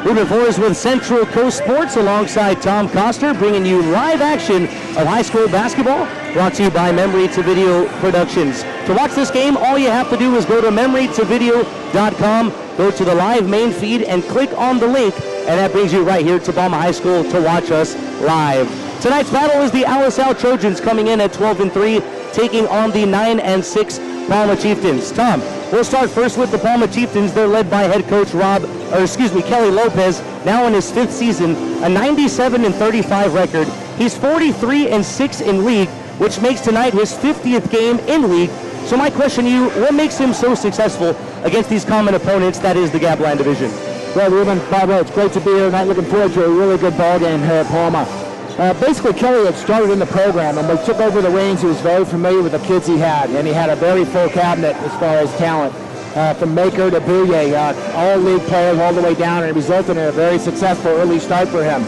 Ruben Flores with Central Coast Sports alongside Tom Coster, bringing you live action of high school basketball, brought to you by Memory to Video Productions. To watch this game, all you have to do is go to memorytovideo.com, go to the live main feed, and click on the link, and that brings you right here to Palma High School to watch us live. Tonight's battle is the Alisal Trojans coming in at 12-3, taking on the 9-6 Palma Chieftains. Tom, we'll start first with the Palma Chieftains. They're led by head coach Kelly Lopez, now in his 5th season, a 97-35 record. He's 43-6 in league, which makes tonight his 50th game in league. So my question to you, what makes him so successful against these common opponents, that is the Gapland Division? Well, Ruben, it's great to be here tonight. Looking forward to a really good ball game here at Palma. Basically, Kelly had started in the program, and when he took over the reins, he was very familiar with the kids he had, and he had a very full cabinet as far as talent. From Maker to Bouye, all league players all the way down, and it resulted in a very successful early start for him.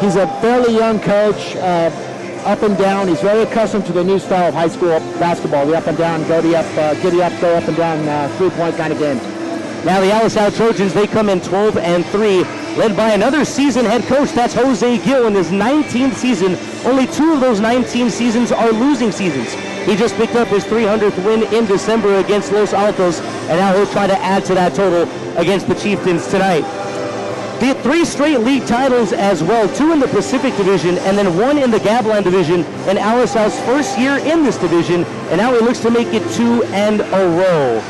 He's a fairly young coach, up and down. He's very accustomed to the new style of high school basketball, the up and down, giddy up, go up and down, 3-point kind of game. Now the Alisal Trojans, they come in 12-3, led by another seasoned head coach. That's Jose Gil in his 19th season. Only 2 of those 19 seasons are losing seasons. He just picked up his 300th win in December against Los Altos, and now he'll try to add to that total against the Chieftains tonight. The 3 straight league titles as well, 2 in the Pacific Division and then 1 in the Gapland Division in Alisal's first year in this division, and now he looks to make it 2 in a row.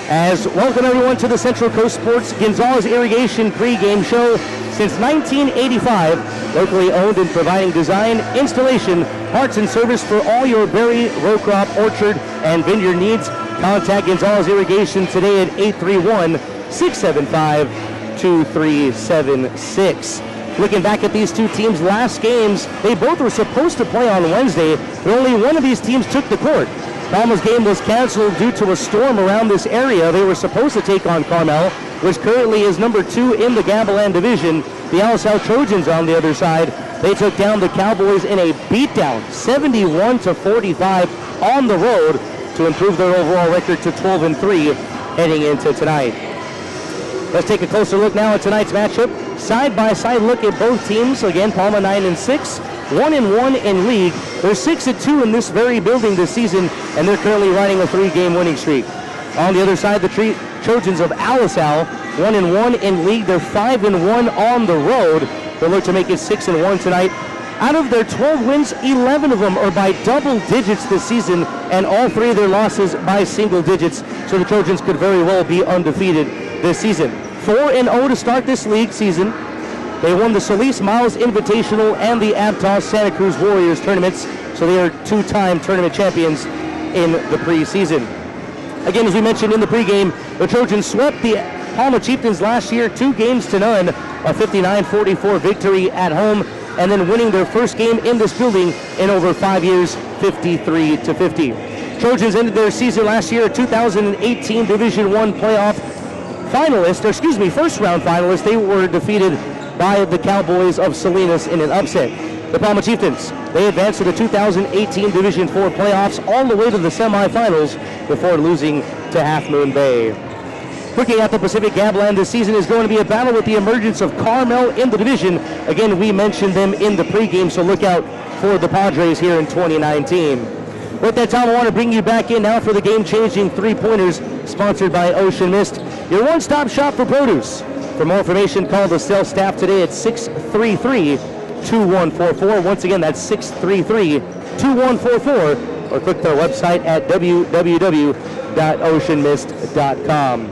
As welcome everyone to the Central Coast Sports Gonzalez Irrigation pregame show. Since 1985, locally owned and providing design, installation, parts and service for all your berry, row crop, orchard, and vineyard needs. Contact Gonzalez Irrigation today at 831-675-2376. Looking back at these 2 teams' last games, they both were supposed to play on Wednesday, but only one of these teams took the court. Palma's game was canceled due to a storm around this area. They were supposed to take on Carmel, which currently is number 2 in the Gapland Division. The Alisal Trojans on the other side, they took down the Cowboys in a beatdown, 71-45 on the road to improve their overall record to 12-3 heading into tonight. Let's take a closer look now at tonight's matchup. Side-by-side look at both teams. Again, Palma 9-6, 1-1 in league. They're 6-2 in this very building this season, and they're currently riding a 3-game winning streak. On the other side, the Trojans of Alisal, 1-1 in league. They're 5-1 on the road. They look to make it 6-1 tonight. Out of their 12 wins, 11 of them are by double digits this season, and all 3 of their losses by single digits. So the Trojans could very well be undefeated this season. 4-0 to start this league season. They won the Solis Miles Invitational and the Aptos Santa Cruz Warriors tournaments, so they are 2-time tournament champions in the preseason. Again, as we mentioned in the pregame, the Trojans swept the Palma Chieftains last year 2-0, a 59-44 victory at home, and then winning their first game in this building in over 5 years, 53-50. Trojans ended their season last year, 2018 Division I playoff first round finalists. They were defeated by the Cowboys of Salinas in an upset. The Palma Chieftains, they advanced to the 2018 Division IV playoffs all the way to the semifinals before losing to Half Moon Bay. Looking at the Pacific Gapland this season is going to be a battle with the emergence of Carmel in the division. Again, we mentioned them in the pregame, so look out for the Padres here in 2019. With that, Tom, I want to bring you back in now for the game-changing 3-pointers sponsored by Ocean Mist, your one-stop shop for produce. For more information, call the sales staff today at 633-2144. Once again, that's 633-2144, or click their website at www.oceanmist.com.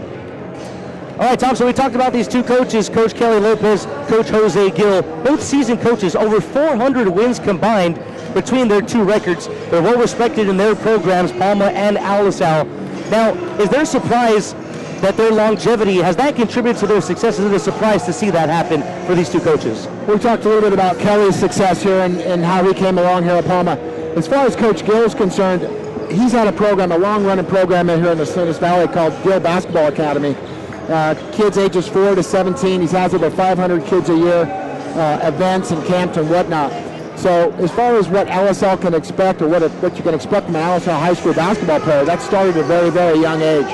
All right, Tom, so we talked about these 2 coaches, Coach Kelly Lopez, Coach Jose Gil, both seasoned coaches, over 400 wins combined between their 2 records. They're well respected in their programs, Palma and Alisal. Now, is there a surprise that their longevity, has that contributed to their success? Is it a surprise to see that happen for these 2 coaches? We talked a little bit about Kelly's success here and how he came along here at Palma. As far as Coach Gil is concerned, he's had a long-running program here in the Salinas Valley called Gil Basketball Academy. Kids ages 4 to 17. He has over 500 kids a year, events and camps and whatnot. So as far as what Alisal can expect, or what you can expect from an Alisal high school basketball player, that started at a very, very young age.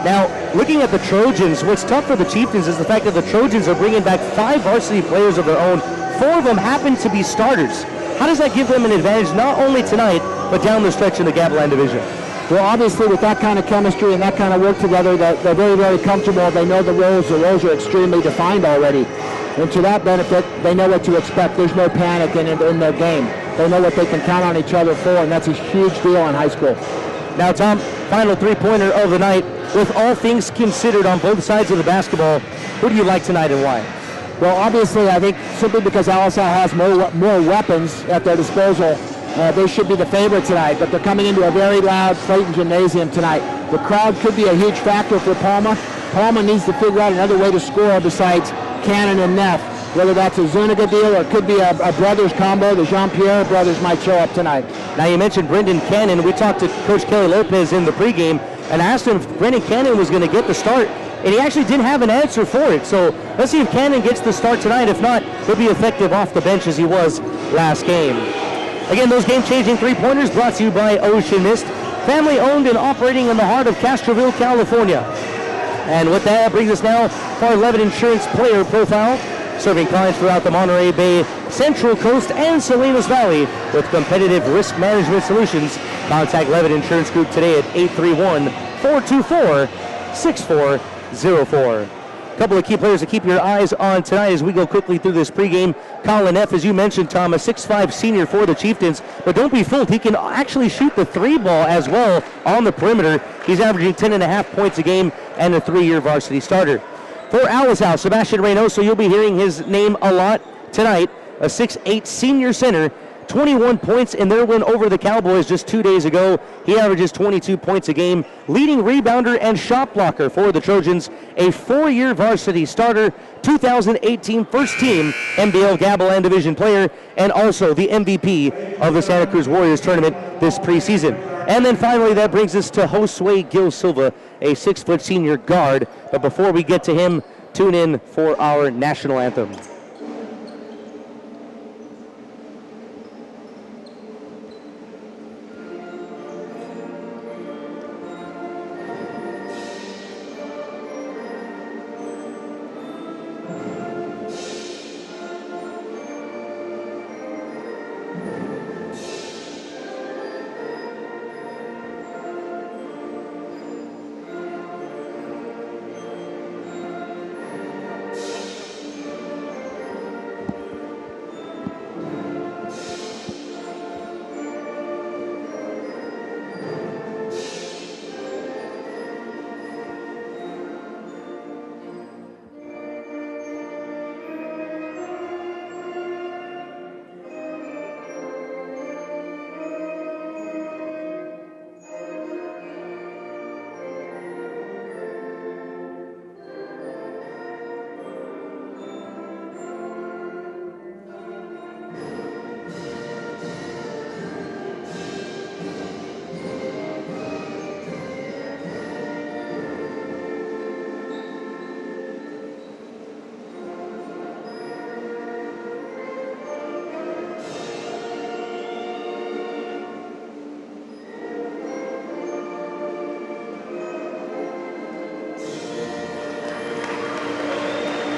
Now, looking at the Trojans, what's tough for the Chieftains is the fact that the Trojans are bringing back 5 varsity players of their own. 4 of them happen to be starters. How does that give them an advantage not only tonight, but down the stretch in the Gavilan division? Well, obviously, with that kind of chemistry and that kind of work together, they're very, very comfortable. They know the roles. The roles are extremely defined already. And to that benefit, they know what to expect. There's no panic in their game. They know what they can count on each other for, and that's a huge deal in high school. Now, Tom, final three-pointer of the night. With all things considered on both sides of the basketball, who do you like tonight and why? Well, obviously, I think simply because Alisal has more weapons at their disposal, they should be the favorite tonight, but they're coming into a very loud Clayton Gymnasium tonight. The crowd could be a huge factor for Palma. Palma needs to figure out another way to score besides Cannon and Neff, whether that's a Zuniga deal or it could be a brothers combo. The Jean-Pierre brothers might show up tonight. Now, you mentioned Brendan Cannon. We talked to Coach Kelly Lopez in the pregame and asked him if Brendan Cannon was going to get the start, and he actually didn't have an answer for it. So let's see if Cannon gets the start tonight. If not, he'll be effective off the bench as he was last game. Again, those game-changing three-pointers brought to you by Ocean Mist, family-owned and operating in the heart of Castroville, California. And with that brings us now for our Levitt Insurance player profile, serving clients throughout the Monterey Bay, Central Coast, and Salinas Valley with competitive risk management solutions. Contact Levitt Insurance Group today at 831-424-6404. A couple of key players to keep your eyes on tonight as we go quickly through this pregame. Colin Neff, as you mentioned, Tom, a 6'5 senior for the Chieftains, but don't be fooled, he can actually shoot the 3-ball as well on the perimeter. He's averaging 10.5 points a game and a 3-year varsity starter. For Alisal, Sebastian Reynoso, you'll be hearing his name a lot tonight, a 6'8 senior center, 21 points in their win over the Cowboys just 2 days ago. He averages 22 points a game, leading rebounder and shot blocker for the Trojans, a 4-year varsity starter, 2018 first team NBL Gavilan Division player, and also the MVP of the Santa Cruz Warriors tournament this preseason. And then finally, that brings us to Josue Gil Silva, a 6-foot senior guard. But before we get to him, tune in for our national anthem.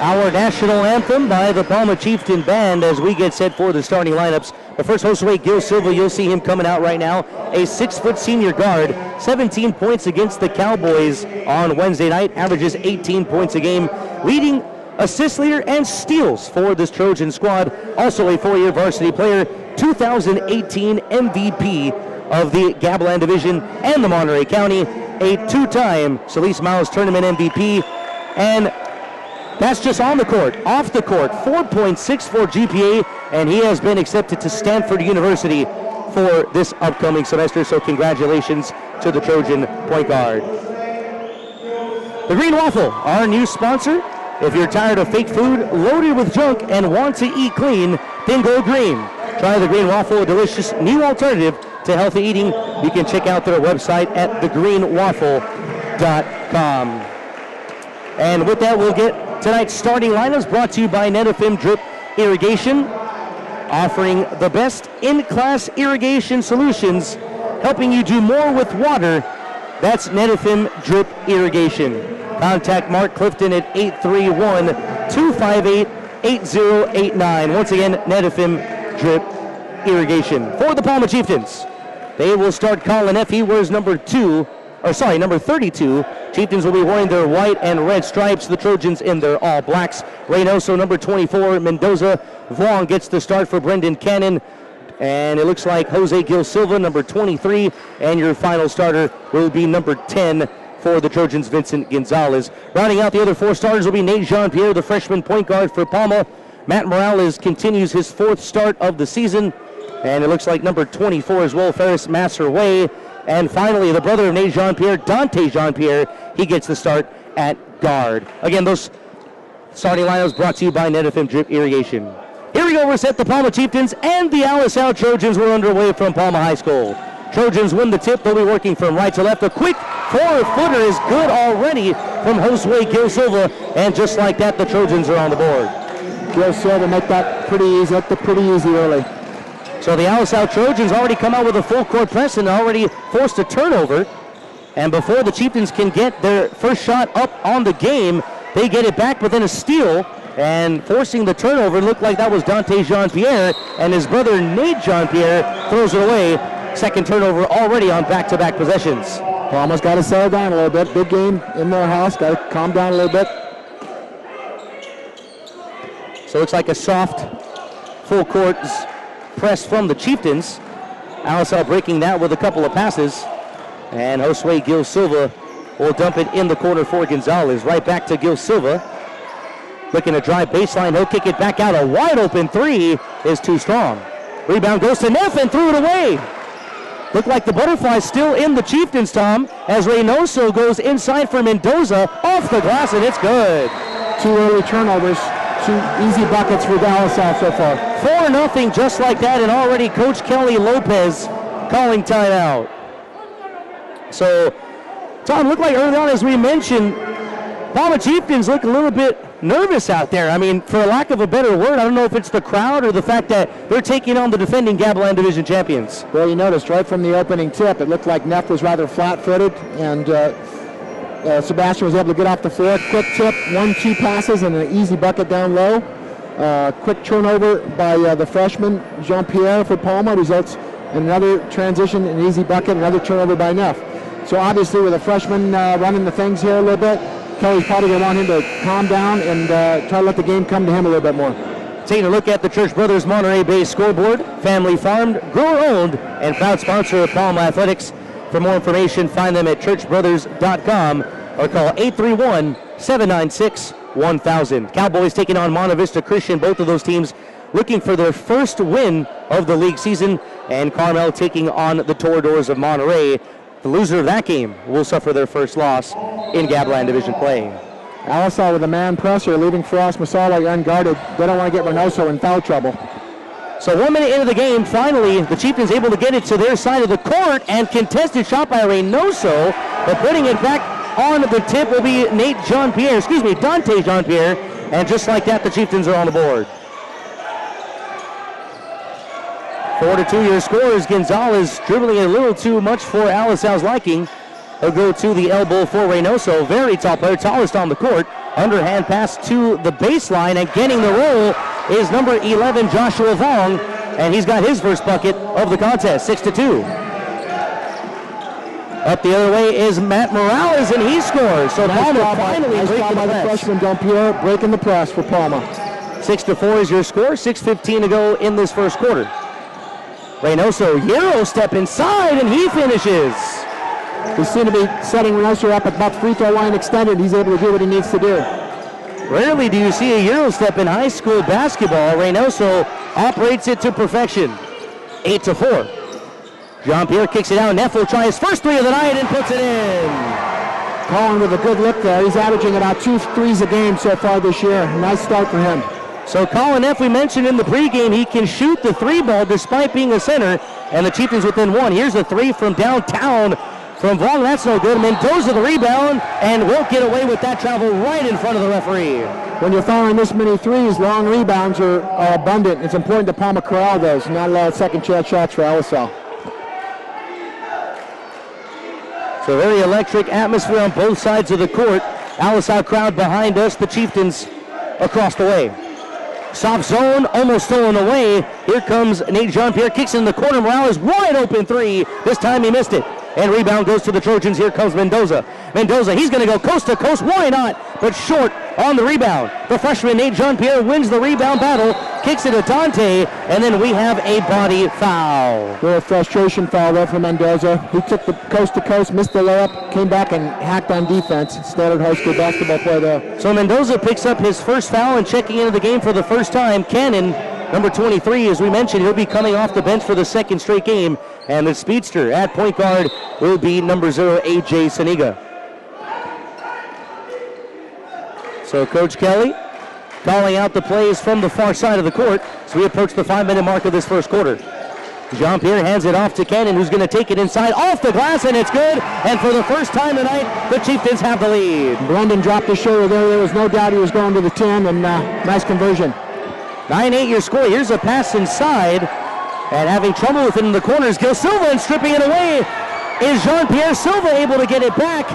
Our national anthem by the Palma Chieftain Band as we get set for the starting lineups. But first, Josue Gil Silva, you'll see him coming out right now. A 6-foot senior guard, 17 points against the Cowboys on Wednesday night, averages 18 points a game, leading assist leader and steals for this Trojan squad. Also a 4-year varsity player, 2018 MVP of the Gavilan Division and the Monterey County, a 2-time Solis Miles Tournament MVP, and that's just on the court. Off the court, 4.64 GPA, and he has been accepted to Stanford University for this upcoming semester, so congratulations to the Trojan point guard. The Green Waffle, our new sponsor. If you're tired of fake food loaded with junk and want to eat clean, then go green. Try the Green Waffle, a delicious new alternative to healthy eating. You can check out their website at thegreenwaffle.com. And with that, we'll get tonight's starting lineups brought to you by Netafim Drip Irrigation, offering the best in-class irrigation solutions, helping you do more with water That's Netafim Drip Irrigation. Contact Mark Clifton at 831-258-8089. Once again, Netafim Drip Irrigation. For the Palma Chieftains, they will start Colin F. He wears number 32. Chieftains will be wearing their white and red stripes. The Trojans in their all blacks. Reynoso, number 24. Mendoza Vaughn gets the start for Brendan Cannon. And it looks like Jose Gil Silva, number 23. And your final starter will be number 10 for the Trojans, Vincent Gonzalez. Rounding out the other 4 starters will be Nate Jean-Pierre, the freshman point guard for Palma. Matt Morales continues his 4th start of the season. And it looks like number 24 is Will Ferris Masserway. And finally, the brother of Nate Jean-Pierre, Dante Jean-Pierre, he gets the start at guard. Again, those starting lineups brought to you by Netafim Drip Irrigation. Here we go, we're set. The Palma Chieftains and the Alisal Trojans were underway from Palma High School. Trojans win the tip. They'll be working from right to left. A quick 4-footer is good already from Josue Gil Silva. And just like that, the Trojans are on the board. Gil Silva make that pretty easy, looked pretty easy early. So the Alisal Trojans already come out with a full court press and already forced a turnover. And before the Chieftains can get their first shot up on the game, they get it back, but then a steal. And forcing the turnover, looked like that was Dante Jean-Pierre, and his brother Nate Jean-Pierre throws it away. Second turnover already on back-to-back possessions. Palma's got to settle down a little bit. Big game in their house, got to calm down a little bit. So it looks like a soft full court press from the Chieftains. Alisal breaking that with a couple of passes. And Josue Gil Silva will dump it in the corner for Gonzalez. Right back to Gil Silva. Looking to drive baseline. He'll kick it back out. A wide open 3 is too strong. Rebound goes to Neff and threw it away. Looked like the butterfly still in the Chieftains, Tom, as Reynoso goes inside for Mendoza. Off the glass, and it's good. 2 early turnovers. 2 easy buckets for Alisal so far. 4-0 just like that, and already Coach Kelly Lopez calling timeout. So, Tom, looked like early on, as we mentioned, Palma Chieftains look a little bit nervous out there. I mean, for lack of a better word, I don't know if it's the crowd or the fact that they're taking on the defending Gavilan Division champions. Well, you noticed right from the opening tip, it looked like Neff was rather flat-footed, and Sebastian was able to get off the floor. Quick tip, 1-2 passes, and an easy bucket down low. Quick turnover by the freshman, Jean-Pierre for Palma, results in another transition, an easy bucket, another turnover by Neff. So obviously with a freshman running the things here a little bit, Kelly's probably going to want him to calm down and try to let the game come to him a little bit more. Taking a look at the Church Brothers Monterey-based scoreboard, family farmed, grower-owned, and proud sponsor of Palma Athletics. For more information, find them at churchbrothers.com or call 831-796-1000. Cowboys taking on Monte Vista Christian, both of those teams looking for their first win of the league season, and Carmel taking on the Toreadors of Monterey. The loser of that game will suffer their first loss in Gavilan Division play. Alisal with a man pressure, leaving Frost Masala unguarded. They don't want to get Reynoso in foul trouble. So 1 minute into the game, finally, the Chieftains able to get it to their side of the court, and contested shot by Reynoso, but putting it back on the tip will be Dante Jean-Pierre, and just like that, the Chieftains are on the board. 4-2 your score is Gonzalez dribbling a little too much for Alisal's liking. He'll go to the elbow for Reynoso. Very tall player, tallest on the court. Underhand pass to the baseline, and getting the roll is number 11, Joshua Vong, and he's got his first bucket of the contest, 6-2. Up the other way is Matt Morales, and he scores. So Palma finally breaking the press. Freshman Jean-Pierre breaking the press for Palma. 6-4 is your score, 6:15 to go in this first quarter. Reynoso, Euro step inside, and he finishes. We seem to be setting Reynoso up at about free throw line extended. He's able to do what he needs to do. Rarely do you see a Euro step in high school basketball. Reynoso operates it to perfection. 8-4. Jean-Pierre kicks it out. Neff will try his first 3 of the night and puts it in. Colin with a good look there. He's averaging about 2 threes a game so far this year. Nice start for him. So Colin Neff, we mentioned in the pregame, he can shoot the 3 ball despite being a center, and the Chieftains within 1. Here's a 3 from downtown from Vaughn. That's no good. Mendoza the rebound, and won't get away with that travel right in front of the referee. When you're firing this many threes, long rebounds are abundant. It's important to Palma corral those, not allow second chance shots for Alisal. So So very electric atmosphere on both sides of the court. Alisal crowd behind us, the Chieftains across the way. Soft zone, almost stolen away. Here comes Nate Jean-Pierre, kicks in the corner. Morales, wide open three. This time he missed it. And rebound goes to the Trojans. Here comes Mendoza. Mendoza, he's going to go coast to coast. Why not? But short on the rebound. The freshman Nate Jean-Pierre wins the rebound battle, kicks it to Dante, and then we have a body foul. Little frustration foul there for Mendoza. He took the coast to coast, missed the layup, came back and hacked on defense. Standard high school basketball play there. So Mendoza picks up his first foul and checking into the game for the first time. Cannon, number 23, as we mentioned, he'll be coming off the bench for the second straight game. And the speedster at point guard will be number 0, A.J. Saniga. So Coach Kelly calling out the plays from the far side of the court as we approach the 5-minute mark of this first quarter. Jean-Pierre hands it off to Cannon, who's going to take it inside off the glass, and it's good. And for the first time tonight, the Chieftains have the lead. Brendan dropped his shoulder there. There was no doubt he was going to the 10, and nice conversion. 9-8 your score. Here's a pass inside, and having trouble with it in the corners, Gil Silva, and stripping it away. Is Jean-Pierre Silva able to get it back?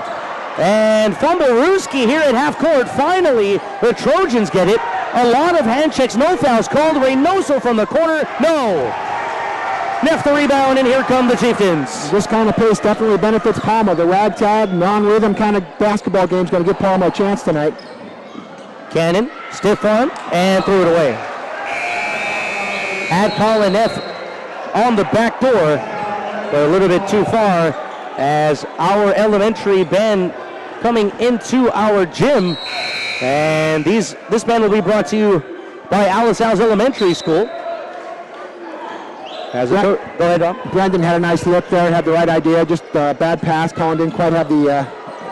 And fumble Ruski here at half court. Finally, the Trojans get it. A lot of hand checks, no fouls called. Reynoso from the corner, no. Neff the rebound, and here come the Chieftains. This kind of pace definitely benefits Palma. The ragtag, non-rhythm kind of basketball game is going to give Palma a chance tonight. Cannon, stiff arm, and threw it away. Had Paul and Neff on the back door, but a little bit too far as our elementary band coming into our gym. And this band will be brought to you by Alisal's Elementary School. Go ahead, Rob. Brendan had a nice look there, had the right idea, just a bad pass. Colin didn't quite have the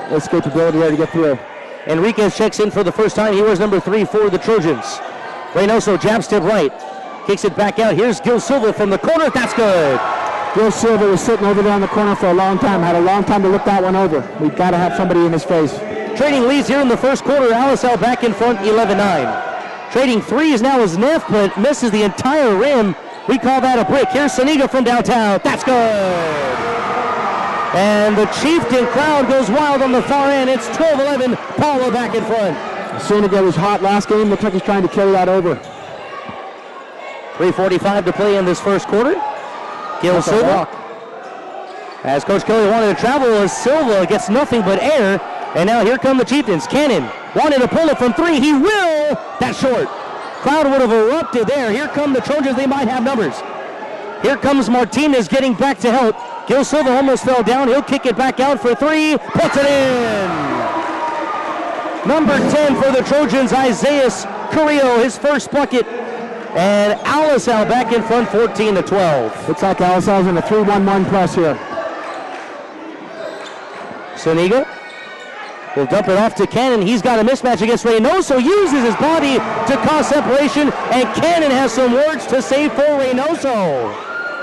escapability there to get through. Enriquez checks in for the first time. He wears number 3 for the Trojans. Reynoso jab step right, kicks it back out. Here's Gil Silva from the corner. That's good. Gil Silva was sitting over there in the corner for a long time. Had a long time to look that one over. We've got to have somebody in his face. Trading leads here in the first quarter. Alisal back in front, 11-9. Trading threes now is Neff, but misses the entire rim. We call that a brick. Here's Saniga from downtown. That's good. And the Chieftain crowd goes wild on the far end. It's 12-11. Paula back in front. Saniga was hot last game. Looks like he's trying to carry that over. 3:45 to play in this first quarter. Gil Silva. As Coach Kelly wanted to travel, as Silva gets nothing but air. And now here come the Chieftains. Cannon wanted to pull it from 3. He will. That's short. Crowd would have erupted there. Here come the Trojans. They might have numbers. Here comes Martinez getting back to help. Gil Silva almost fell down. He'll kick it back out for 3. Puts it in. Number 10 for the Trojans, Isaiah Carrillo, his first bucket. And Alisal back in front, 14-12. Looks like Alisal's in a 3-1-1 press here. Saniga will dump it off to Cannon. He's got a mismatch against Reynoso. Uses his body to cause separation, and Cannon has some words to say for Reynoso.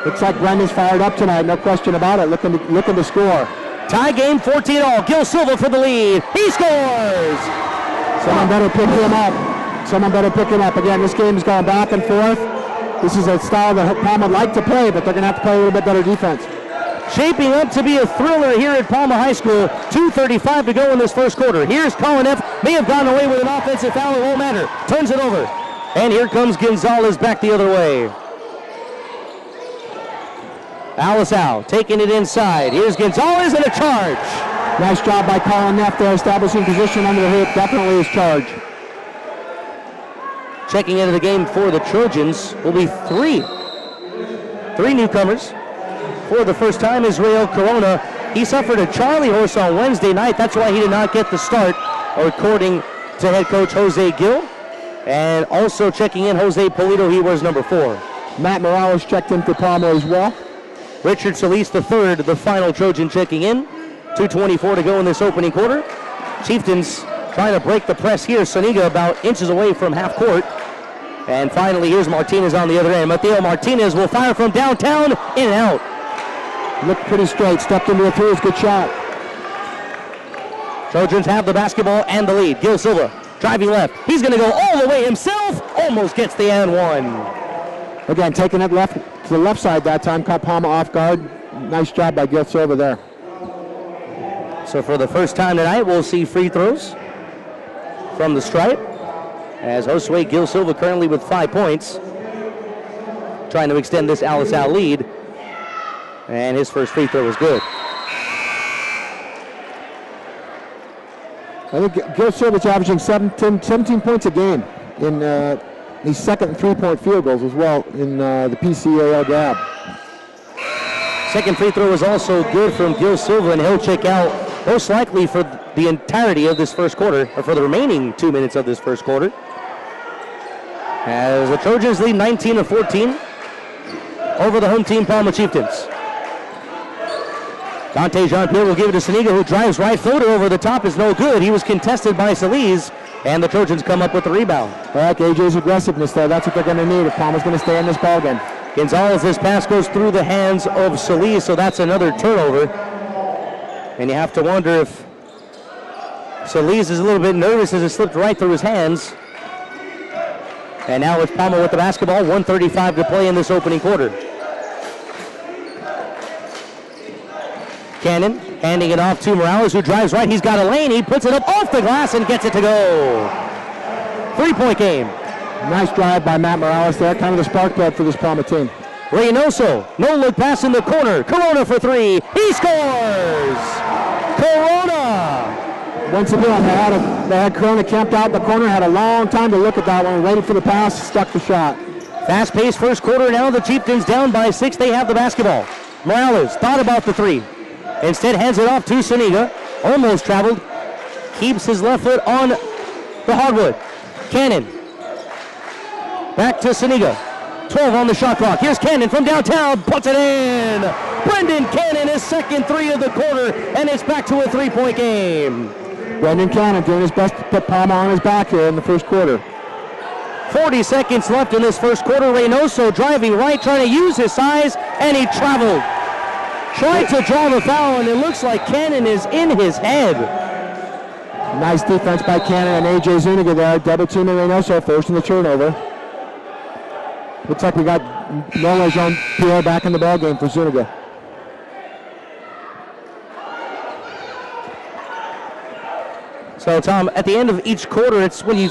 Looks like Brendan's fired up tonight, no question about it. Looking to score. Tie game, 14-all. Gil Silva for the lead. He scores! Someone better pick him up. Someone better pick him up. Again, this game is going back and forth. This is a style that Palma would like to play, but they're going to have to play a little bit better defense. Shaping up to be a thriller here at Palma High School. 2:35 to go in this first quarter. Here's Colin F. May have gone away with an offensive foul. It won't matter. Turns it over. And here comes Gonzalez back the other way. Alisal taking it inside. Here's Gonzalez and a charge. Nice job by Colin Neff there, establishing position under the hoop. Definitely his charge. Checking into the game for the Trojans will be 3 newcomers. For the first time, Israel Corona. He suffered a Charlie horse on Wednesday night. That's why he did not get the start, according to head coach Jose Gil. And also checking in, Jose Polito, he wears number 4. Matt Morales checked in for Palma as well. Richard Solis III, the final Trojan checking in. 2:24 to go in this opening quarter. Chieftains trying to break the press here. Saniga about inches away from half court. And finally, here's Martinez on the other end. Mateo Martinez will fire from downtown, in and out. Looked pretty straight, stepped into a 3, good shot. Trojans have the basketball and the lead. Gil Silva driving left. He's going to go all the way himself. Almost gets the and one. Again, taking it left to the left side that time, caught Palma off guard. Nice job by Gil Silva there. So for the first time tonight, we'll see free throws from the stripe, as Josue Gil Silva currently with 5 points, trying to extend this Alisal lead, and his first free throw was good. I think Gil Silva's averaging 17 points a game in his second 3-point field goals as well in the PCAL GAB. Second free throw is also good from Gil Silva, and he'll check out most likely for the entirety of this first quarter, or for the remaining 2 minutes of this first quarter. As the Trojans lead 19-14 over the home team, Palma Chieftains. Dante Jean-Pierre will give it to Saniga, who drives right, floater over the top is no good. He was contested by Solis, and the Trojans come up with the rebound. I like AJ's aggressiveness there. That's what they're going to need if Palma's going to stay in this ballgame. Gonzalez, this pass goes through the hands of Solis, so that's another turnover. And you have to wonder if Solis is a little bit nervous as it slipped right through his hands. And now it's Palma with the basketball, 1:35 to play in this opening quarter. Cannon handing it off to Morales, who drives right. He's got a lane. He puts it up off the glass and gets it to go. 3-point game. Nice drive by Matt Morales there. Kind of the spark plug for this Palma team. Reynoso, no look pass in the corner. Corona for three. He scores! Corona! Once again, they had Corona camped out in the corner, had a long time to look at that one, waited for the pass, stuck the shot. Fast-paced first quarter. Now the Chieftains down by 6. They have the basketball. Morales thought about the three. Instead hands it off to Saniga. Almost traveled. Keeps his left foot on the hardwood. Cannon. Back to Saniga. 12 on the shot clock. Here's Cannon from downtown. Puts it in. Brendan Cannon, his second three of the quarter, and it's back to a 3-point game. Brendan Cannon doing his best to put Palma on his back here in the first quarter. 40 seconds left in this first quarter. Reynoso driving right, trying to use his size, and he traveled. Tried to draw the foul, and it looks like Cannon is in his head. Nice defense by Cannon and AJ Zuniga there. Double teaming Reynoso, forcing the turnover. Looks like we got Noah Jean-Pierre back in the ballgame for Zuniga. So, Tom, at the end of each quarter, it's when you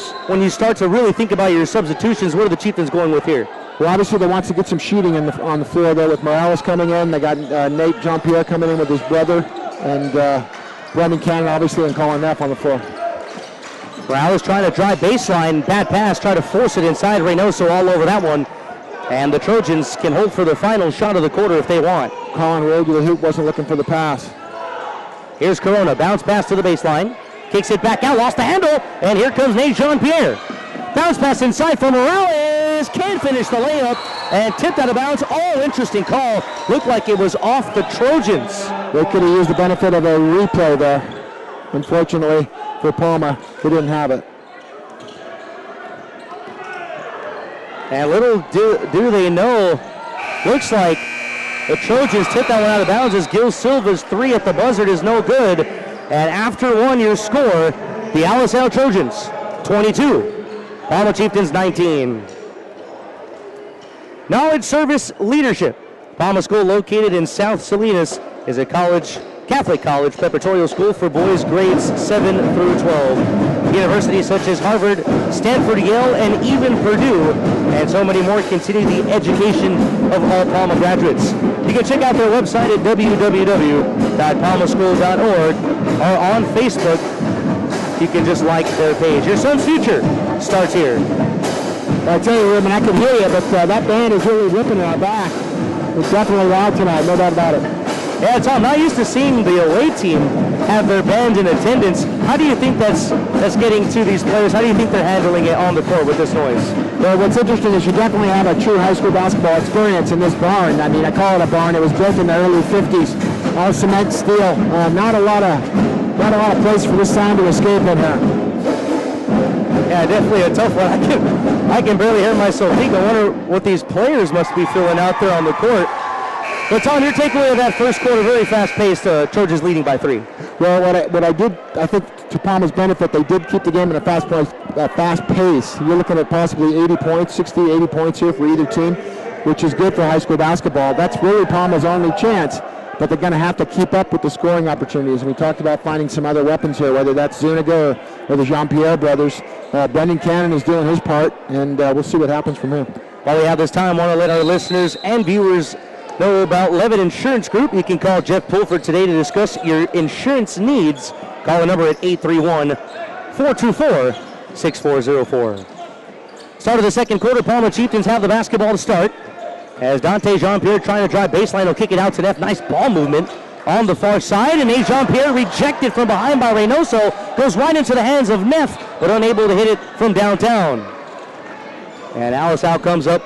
start to really think about your substitutions. What are the Chieftains going with here? Well, obviously they want to get some shooting on the floor there with Morales coming in. They got Nate Jean-Pierre coming in with his brother, and Brendan Cannon obviously and Colin Neff on the floor. Morales trying to drive baseline, bad pass, try to force it inside. Reynoso all over that one. And the Trojans can hold for the final shot of the quarter if they want. Colin rolled to the hoop, wasn't looking for the pass. Here's Corona, bounce pass to the baseline. Kicks it back out, lost the handle, and here comes Nate Jean-Pierre. Bounce pass inside for Morales, can't finish the layup, and tipped out of bounds. Oh, interesting call. Looked like it was off the Trojans. They could have used the benefit of a replay there. Unfortunately for Palma, they didn't have it. And little do they know, looks like the Trojans tipped that one out of bounds as Gil Silva's three at the buzzer is no good. And after one, your score, the Alisal Trojans, 22. Palma Chieftains, 19. Knowledge Service Leadership. Palma School, located in South Salinas, is a Catholic college preparatorial school for boys grades 7 through 12. Universities such as Harvard, Stanford, Yale, and even Purdue, and so many more continue the education of all Palma graduates. You can check out their website at www.palmaschool.org or on Facebook. You can just like their page. Your son's future starts here. I tell you, Ruben, I can hear you, but that band is really ripping in our back. It's definitely loud tonight, no doubt about it. Yeah, Tom, not used to seeing the away team have their band in attendance. How do you think that's getting to these players? How do you think they're handling it on the court with this noise? Well, what's interesting is you definitely have a true high school basketball experience in this barn. I mean, I call it a barn. It was built in the early 50s. All cement, steel. Not a lot of place for this sound to escape in here. Yeah, definitely a tough one. I can barely hear myself think. I wonder what these players must be feeling out there on the court. But Tom, your takeaway of that first quarter, very fast-paced, Trojans leading by 3. Well, what I did, I think to Palma's benefit, they did keep the game in a fast pace. You're looking at possibly 80 points, 60, 80 points here for either team, which is good for high school basketball. That's really Palma's only chance. but they're going to have to keep up with the scoring opportunities. And we talked about finding some other weapons here, whether that's Zuniga or the Jean-Pierre brothers. Brendan Cannon is doing his part, and we'll see what happens from here. While we have this time, I want to let our listeners and viewers know about Levitt Insurance Group. You can call Jeff Pulford today to discuss your insurance needs. Call the number at 831-424-6404. Start of the second quarter, Palma Chieftains have the basketball to start. As Dante Jean-Pierre trying to drive baseline, will kick it out to Neff. Nice ball movement on the far side, and Nate Jean-Pierre rejected from behind by Reynoso. Goes right into the hands of Neff, but unable to hit it from downtown. And Alisal comes up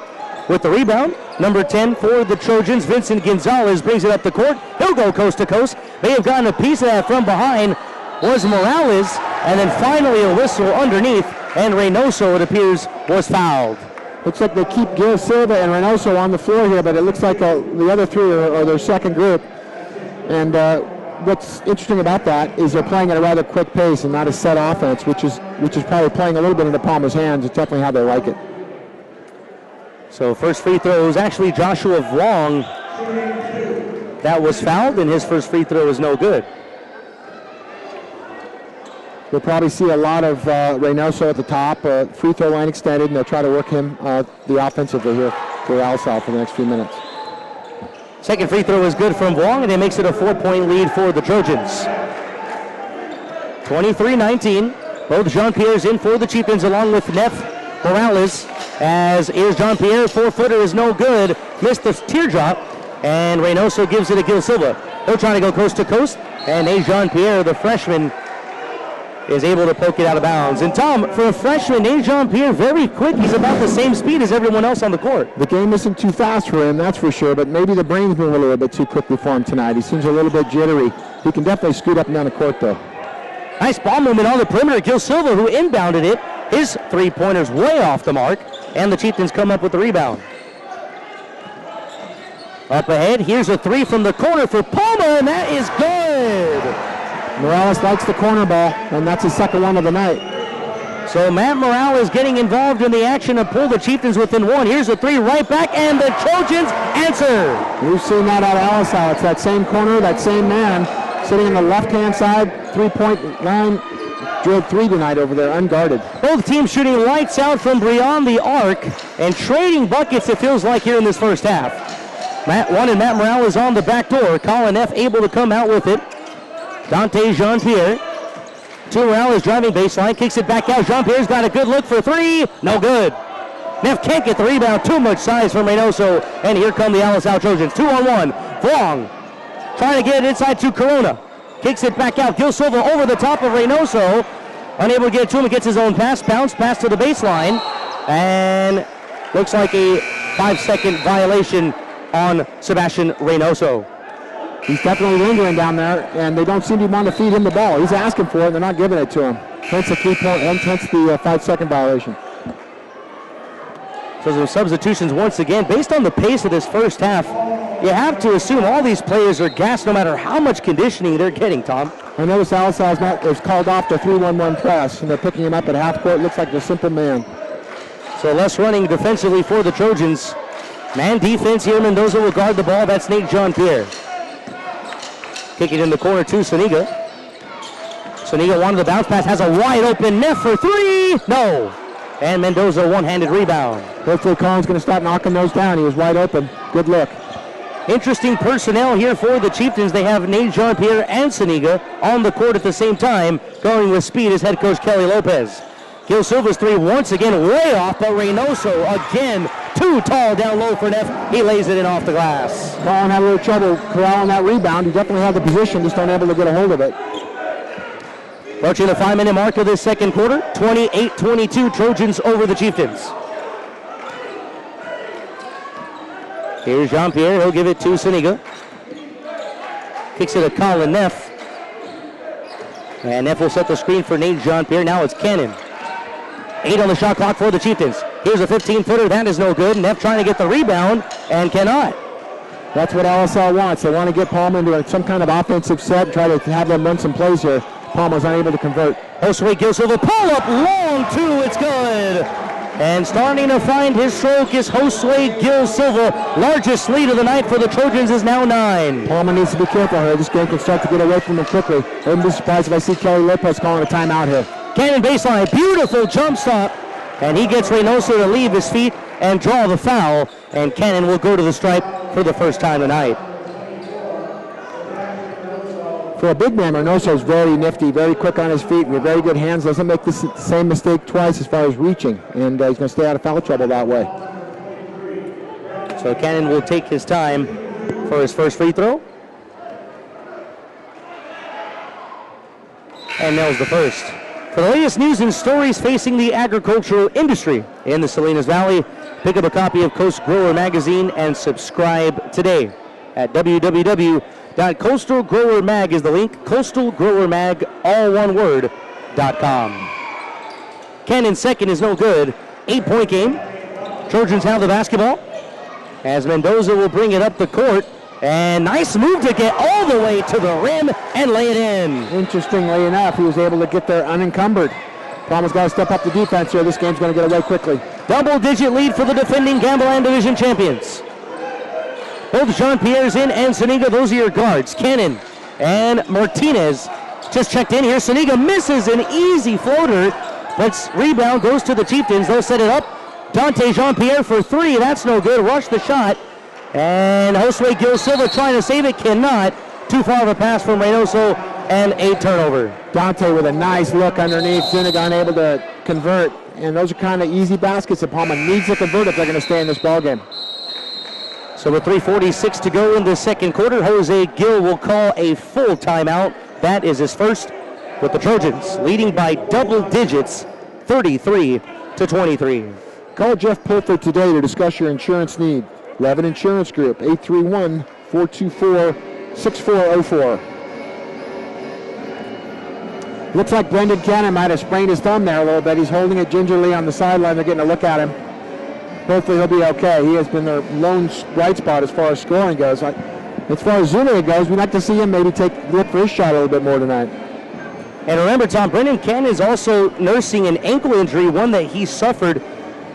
with the rebound. Number 10 for the Trojans, Vincent Gonzalez brings it up the court. He'll go coast to coast. They have gotten a piece of that from behind. Was Morales, and then finally a whistle underneath, and Reynoso, it appears, was fouled. Looks like they keep Gil Silva and Reynoso on the floor here, but it looks like the other three are their second group. And what's interesting about that is they're playing at a rather quick pace and not a set offense, which is probably playing a little bit into Palma's hands. It's definitely how they like it. So first free throw is actually Joshua Vuong. That was fouled, and his first free throw is no good. We'll probably see a lot of Reynoso at the top, free throw line extended, and they'll try to work him the offensively here for Alisal for the next few minutes. Second free throw is good from Vuong, and it makes it a 4-point lead for the Trojans. 23-19. Both Jean-Pierre's in for the Chieftains along with Neff Morales. As is Jean-Pierre, 4-footer is no good. Missed the teardrop, and Reynoso gives it to Gil Silva. They're trying to go coast to coast, and Nate Jean-Pierre, the freshman, is able to poke it out of bounds. And Tom, for a freshman, Nate Jean-Pierre, very quick. He's about the same speed as everyone else on the court. The game isn't too fast for him, that's for sure, but maybe the brain's moving a little bit too quickly for him tonight. He seems a little bit jittery. He can definitely scoot up and down the court, though. Nice ball movement on the perimeter. Gil Silva, who inbounded it. His three-pointer's way off the mark, and the Chieftains come up with the rebound. Up ahead, here's a three from the corner for Palma, and that is good. Morales likes the corner ball, and that's his second one of the night. So Matt Morales getting involved in the action to pull the Chieftains within one. Here's a three right back, and the Trojans answer. We've seen that out of Alisal. It's that same corner, that same man, sitting on the left-hand side, three-point line, drilled three tonight over there, unguarded. Both teams shooting lights out from beyond the arc and trading buckets, it feels like, here in this first half. Matt Morales on the back door. Colin Neff able to come out with it. Dante Jean-Pierre. To Morales driving baseline, kicks it back out. Jean-Pierre's got a good look for three. No good. Neff can't get the rebound. Too much size from Reynoso. And here come the Alisal Trojans. 2-on-1. Vuong trying to get it inside to Corona. Kicks it back out. Gil Silva over the top of Reynoso. Unable to get it to him. He gets his own pass. Bounce pass to the baseline. And looks like a 5-second violation on Sebastian Reynoso. He's definitely lingering down there, and they don't seem to want to feed him the ball. He's asking for it, and they're not giving it to him. Hence the 3-point, hence the 5-second violation. So the substitutions once again, based on the pace of this first half, you have to assume all these players are gassed no matter how much conditioning they're getting, Tom. I notice Alisal is called off the 3-1-1 press, and they're picking him up at half court. Looks like a simple man. So less running defensively for the Trojans. Man defense here. Mendoza will guard the ball. That's Nate Jean-Pierre. Kick it in the corner to Saniga. Saniga wanted the bounce pass. Has a wide open Neff for three. No. And Mendoza one-handed rebound. Hopefully Colin's going to start knocking those down. He was wide open. Good look. Interesting personnel here for the Chieftains. They have Nate Jean-Pierre and Saniga on the court at the same time. Going with speed is head coach Kelly Lopez. Gil Silva's three once again way off, but Reynoso again too tall down low for Neff. He lays it in off the glass. Colin had a little trouble corralling that rebound. He definitely had the position, just unable to get a hold of it. Approaching the 5-minute mark of this second quarter, 28-22 Trojans over the Chieftains. Here's Jean-Pierre, he'll give it to Saniga. Kicks it to Colin Neff. And Neff will set the screen for Nate Jean-Pierre. Now it's Cannon. 8 on the shot clock for the Chieftains. Here's a 15-footer, that is no good. Neff trying to get the rebound and cannot. That's what Alisal wants. They want to get Palma into some kind of offensive set, try to have them run some plays here. Palma's unable to convert. Oh, sweet, Gil Silva, pull up long two, it's good. And starting to find his stroke is Josue Gil Silva. Largest lead of the night for the Trojans is now 9. Palma needs to be careful here. This game can start to get away from him quickly. I wouldn't be surprised if I see Kelly Lopez calling a timeout here. Cannon baseline, beautiful jump stop. And he gets Reynoso to leave his feet and draw the foul. And Cannon will go to the stripe for the first time tonight. For a big man, Reynoso is very nifty, very quick on his feet, with very good hands. Doesn't make the same mistake twice as far as reaching. And he's going to stay out of foul trouble that way. So Cannon will take his time for his first free throw. And nails the first. For the latest news and stories facing the agricultural industry in the Salinas Valley, pick up a copy of Coast Grower Magazine and subscribe today at www.coastalgrowermag is the link, coastalgrowermag, all one word, .com. Cannon second is no good. 8-point game. Trojans have the basketball as Mendoza will bring it up the court. And nice move to get all the way to the rim and lay it in. Interestingly enough, he was able to get there unencumbered. Palma's got to step up the defense here. This game's going to get away quickly. Double-digit lead for the defending Gambelan Division champions. Both Jean-Pierre's in and Saniga, those are your guards. Cannon and Martinez just checked in here. Saniga misses an easy floater, but rebound goes to the Chieftains. They'll set it up. Dante Jean-Pierre for 3. That's no good. Rush the shot. And Josue Gil Silva trying to save it, cannot. Too far of a pass from Reynoso and a turnover. Dante with a nice look underneath. Zuniga unable to convert. And those are kind of easy baskets that Palma needs to convert if they're going to stay in this ballgame. So with 3:46 to go in the second quarter, Jose Gil will call a full timeout. That is his first, with the Trojans leading by double digits, 33-23. Call Jeff Pulford today to discuss your insurance need. Levin Insurance Group, 831-424-6404. Looks like Brendan Cannon might have sprained his thumb there a little bit. He's holding it gingerly on the sideline. They're getting a look at him. Hopefully he'll be okay. He has been their lone bright spot as far as scoring goes. As far as Zuniga goes, we'd like to see him maybe look for his shot a little bit more tonight. And remember, Tom, Brendan Cannon is also nursing an ankle injury, one that he suffered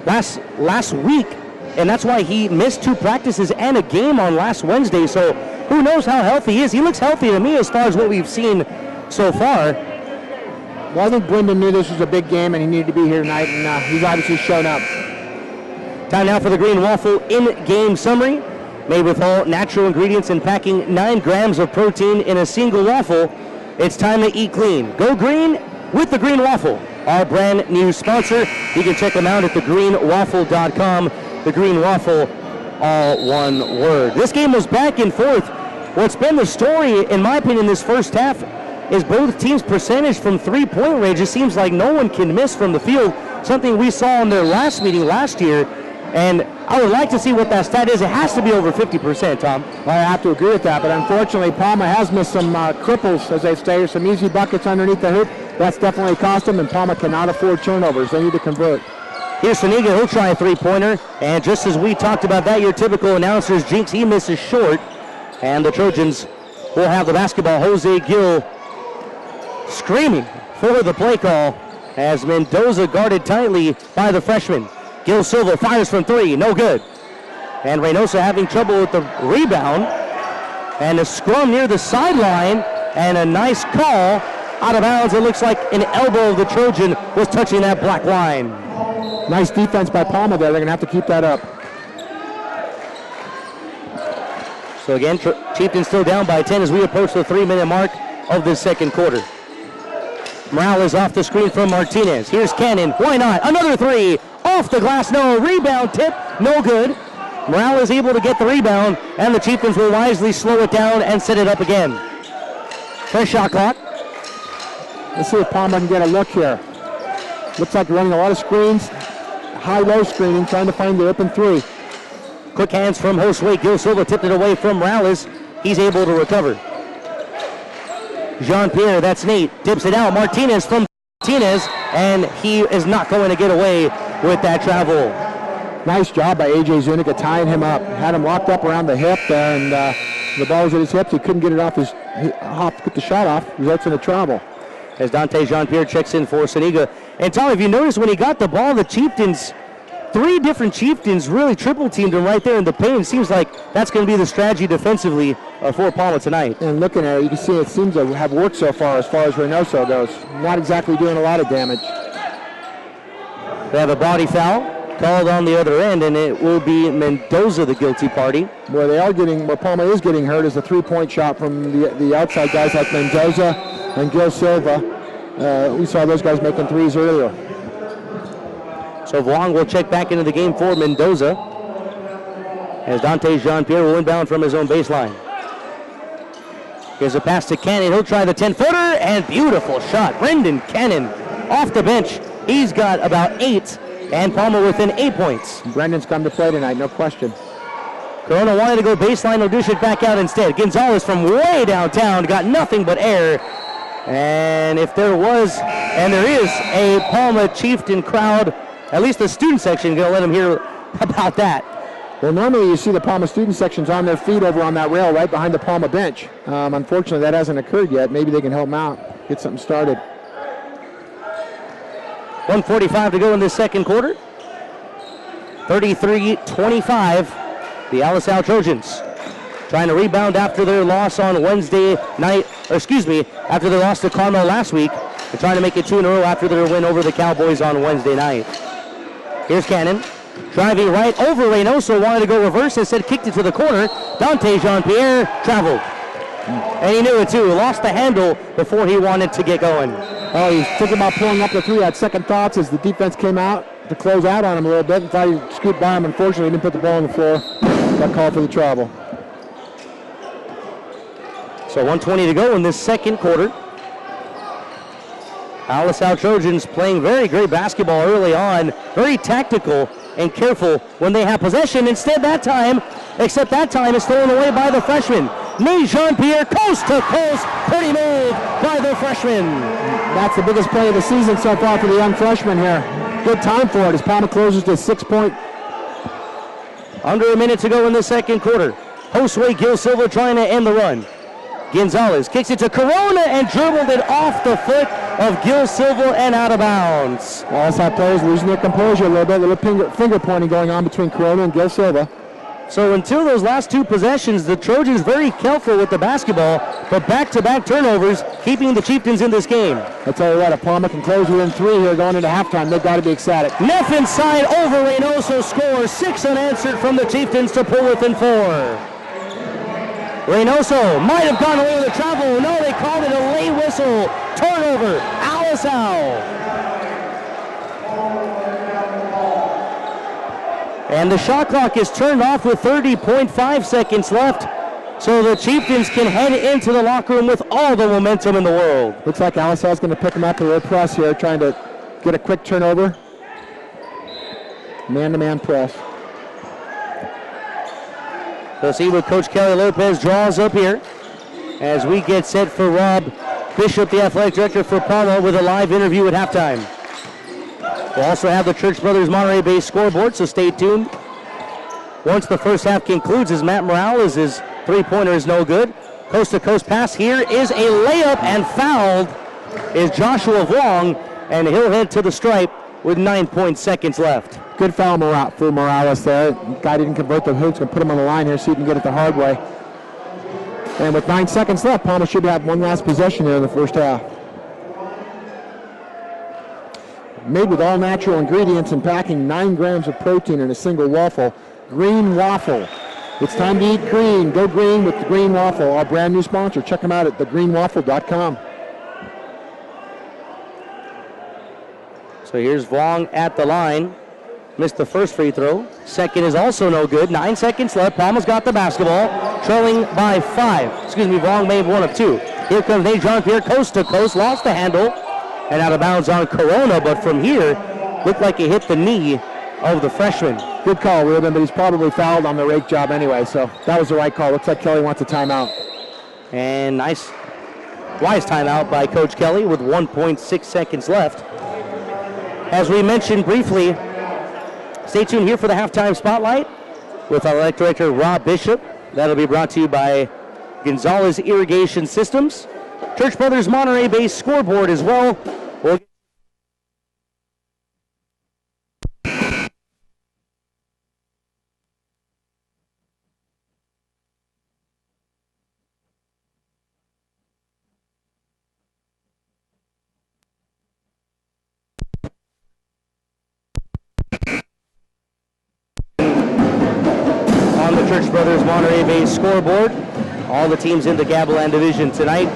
last week. And that's why he missed 2 practices and a game on last Wednesday. So who knows how healthy he is. He looks healthy to me as far as what we've seen so far. Well, I think Brendan knew this was a big game and he needed to be here tonight, and he's obviously shown up. Time now for the Green Waffle in-game summary. Made with all natural ingredients and packing 9 grams of protein in a single waffle. It's time to eat clean. Go green with the Green Waffle, our brand new sponsor. You can check them out at thegreenwaffle.com. The Green Waffle, all one word. This game was back and forth. What's been the story, in my opinion, this first half is both teams' percentage from three-point range. It seems like no one can miss from the field, something we saw in their last meeting last year. And I would like to see what that stat is. It has to be over 50%, Tom. Well, I have to agree with that, but unfortunately, Palma has missed some cripples, as they say, some easy buckets underneath the hoop. That's definitely cost them, and Palma cannot afford turnovers. They need to convert. Here's Saniga, he'll try a three-pointer, and just as we talked about that, your typical announcer's jinx, he misses short, and the Trojans will have the basketball. Jose Gil screaming for the play call as Mendoza guarded tightly by the freshman. Gil Silva fires from 3, no good. And Reynoso having trouble with the rebound, and a scrum near the sideline, and a nice call out of bounds. It looks like an elbow of the Trojan was touching that black line. Nice defense by Palma there. They're going to have to keep that up. So again, Chieftains still down by 10 as we approach the 3-minute mark of the second quarter. Morales off the screen from Martinez. Here's Cannon. Why not? Another 3. Off the glass. No. Rebound tip. No good. Morales able to get the rebound, and the Chieftains will wisely slow it down and set it up again. Fresh shot clock. Let's see if Palma can get a look here. Looks like running a lot of screens. High-low screening, trying to find the open 3. Quick hands from Josue Gil Silva, tipped it away from Morales. He's able to recover. Jean-Pierre, that's Nate, tips it out. Martinez from Martinez, and he is not going to get away with that travel. Nice job by A.J. Zuniga tying him up. Had him locked up around the hip there, and the ball was at his hips. He couldn't get it off get the shot off. Results in a travel. As Dante Jean-Pierre checks in for Saniga. And Tom, if you notice, when he got the ball, the Chieftains three different Chieftains really triple teamed him right there in the paint. It seems like that's going to be the strategy defensively for Palma tonight. And looking at it, you can see it seems to have worked so far as Reynoso goes. Not exactly doing a lot of damage. They have a body foul called on the other end, and it will be Mendoza the guilty party. Where Palma is getting hurt is a three-point shot from the outside guys like Mendoza and Gil Silva. We saw those guys making threes earlier. So Vaughn will check back into the game for Mendoza as Dante Jean-Pierre will inbound from his own baseline. Here's a pass to Cannon. He'll try the 10-footer, and beautiful shot. Brendan Cannon off the bench. He's got about 8, and Palma within 8 points. Brendan's come to play tonight, no question. Corona wanted to go baseline. He'll dish it back out instead. Gonzalez from way downtown got nothing but air. And if there was, and there is, a Palma Chieftain crowd, at least the student section, going to let them hear about that. Well, normally you see the Palma student sections on their feet over on that rail right behind the Palma bench. Unfortunately, that hasn't occurred yet. Maybe they can help them out, get something started. 1:45 to go in this second quarter. 33-25, the Alisal Trojans trying to rebound after their loss on Wednesday night, after their loss to Carmel last week. They're trying to make it 2 in a row after their win over the Cowboys on Wednesday night. Here's Cannon, driving right over Reynoso, wanted to go reverse, instead kicked it to the corner. Dante Jean-Pierre traveled. And he knew it too, lost the handle before he wanted to get going. Oh, he's thinking about pulling up the three, had second thoughts as the defense came out to close out on him a little bit and thought he'd scoot by him. Unfortunately, he didn't put the ball on the floor. Got called for the travel. So 1:20 to go in this second quarter. Alisal Trojans playing very great basketball early on, very tactical and careful when they have possession. Instead that time is thrown away by the freshman. Nate Jean-Pierre, coast to coast, pretty move by the freshman. That's the biggest play of the season so far for the young freshman here. Good time for it as Palma closes to 6 point. Under a minute to go in the second quarter. Josue Gil Silva trying to end the run. Gonzalez kicks it to Corona and dribbled it off the foot of Gil Silva and out of bounds. Alisal players losing their composure a little bit, finger pointing going on between Corona and Gil Silva. So until those last two possessions, the Trojans very careful with the basketball, but back-to-back turnovers, keeping the Chieftains in this game. I tell you what, if Palma can close within 3 here going into halftime, they've got to be ecstatic. Neff inside over Reynoso scores, 6 unanswered from the Chieftains to pull within 4. Reynoso might have gone away with the travel. No, they called it a late whistle. Turnover, Alisal. And the shot clock is turned off with 30.5 seconds left. So the Chieftains can head into the locker room with all the momentum in the world. Looks like Alisal's going to pick them up a little press here, trying to get a quick turnover. Man-to-man press. We'll see what Coach Kelly Lopez draws up here as we get set for Rob Bishop, the athletic director for Palma, with a live interview at halftime. We'll also have the Church Brothers Monterey-based scoreboard, so stay tuned. Once the first half concludes, as Matt Morales' three-pointer is no good. Coast-to-coast pass here is a layup, and fouled is Joshua Wong, and he'll head to the stripe with 9 seconds left. Good foul for Morales there. Guy didn't convert the hoops. Going to put him on the line here so he can get it the hard way. And with 9 seconds left, Palma should have one last possession here in the first half. Made with all natural ingredients and packing 9 grams of protein in a single waffle. Green Waffle. It's time to eat green. Go green with the Green Waffle, our brand new sponsor. Check them out at thegreenwaffle.com. So here's Vaughn at the line. Missed the first free throw. Second is also no good. 9 seconds left. Palma's got the basketball, trailing by 5. Vaughn made 1 of 2. Here comes Nate Jean-Pierre, coast to coast, lost the handle, and out of bounds on Corona, but from here, looked like he hit the knee of the freshman. Good call, Ruben, but he's probably fouled on the rake job anyway, so that was the right call. Looks like Kelly wants a timeout. And nice, wise timeout by Coach Kelly with 1.6 seconds left. As we mentioned briefly, stay tuned here for the halftime spotlight with our athletic director, Rob Bishop. That'll be brought to you by Gonzalez Irrigation Systems. Church Brothers Monterey-based scoreboard as well. Church Brothers Monterey-based scoreboard. All the teams in the Gavilan Division tonight.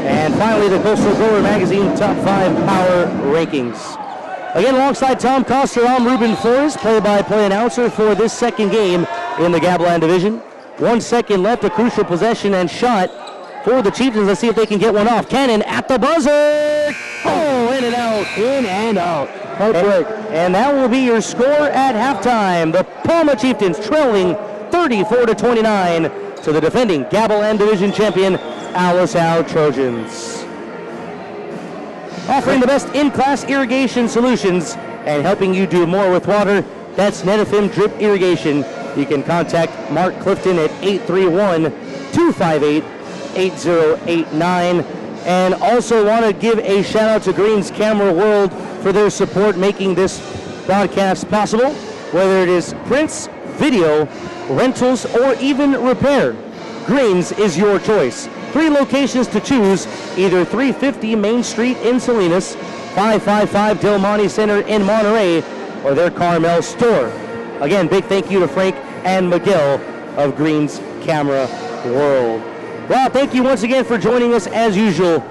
And finally, the Coastal Grower Magazine Top 5 Power Rankings. Again, alongside Tom Coster, I'm Ruben Flores, play-by-play announcer for this second game in the Gavilan Division. 1 second left, a crucial possession and shot for the Chieftains. Let's see if they can get one off. Cannon at the buzzer. Oh, in and out. In and out. And that will be your score at halftime. The Palma Chieftains trailing 34-29 to the defending Gavilan Division champion, Alisal Trojans. Offering the best in-class irrigation solutions and helping you do more with water, that's Netafim Drip Irrigation. You can contact Mark Clifton at 831-258-8089. And also want to give a shout out to Green's Camera World for their support making this broadcast possible. Whether it is prints, video, rentals, or even repair, Green's is your choice. 3 locations to choose, either 350 Main Street in Salinas, 555 Del Monte Center in Monterey, or their Carmel store. Again, big thank you to Frank and Miguel of Green's Camera World. Well, thank you once again for joining us as usual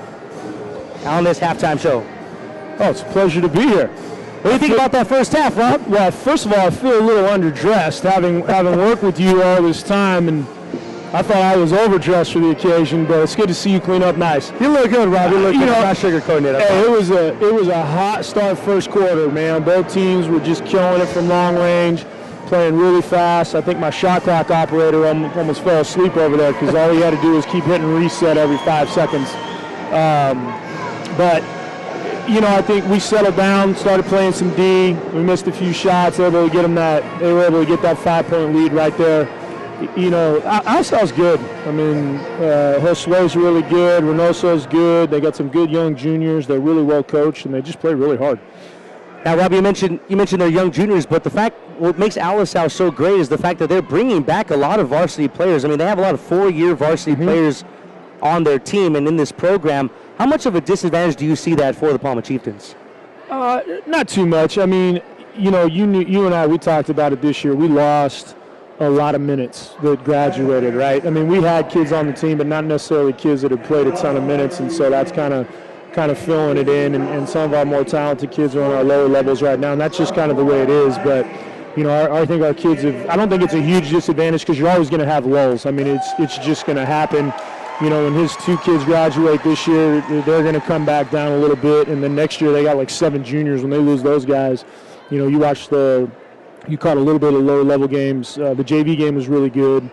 on this halftime show. Oh, it's a pleasure to be here. What do you think about that first half, Rob? Well, first of all, I feel a little underdressed, having worked with you all this time, and I thought I was overdressed for the occasion, but it's good to see you clean up nice. You look good, Rob. You look good. Not sugarcoating it. Hey, it was a hot start first quarter, man. Both teams were just killing it from long range, playing really fast. I think my shot clock operator almost fell asleep over there because all he had to do was keep hitting reset every 5 seconds. But I think we settled down, started playing some D. We missed a few shots. They were able to get that 5-point lead right there. Alisal's good. I mean, Josue's really good. Reynoso's good. They got some good young juniors. They're really well coached, and they just play really hard. Now, Rob, you mentioned their young juniors, but what makes Alisal so great is the fact that they're bringing back a lot of varsity players. I mean, they have a lot of 4-year varsity players on their team and in this program. How much of a disadvantage do you see that for the Palma Chieftains? Not too much. I mean, you and I, we talked about it this year. We lost a lot of minutes that graduated, right? I mean, we had kids on the team, but not necessarily kids that had played a ton of minutes, and so that's kind of filling it in, and some of our more talented kids are on our lower levels right now, and that's just kind of the way it is. But I think our kids I don't think it's a huge disadvantage because you're always going to have lulls. I mean, it's just going to happen. When his 2 kids graduate this year, they're going to come back down a little bit, and then next year they got like 7 juniors. When they lose those guys, you caught a little bit of lower level games. The JV game was really good.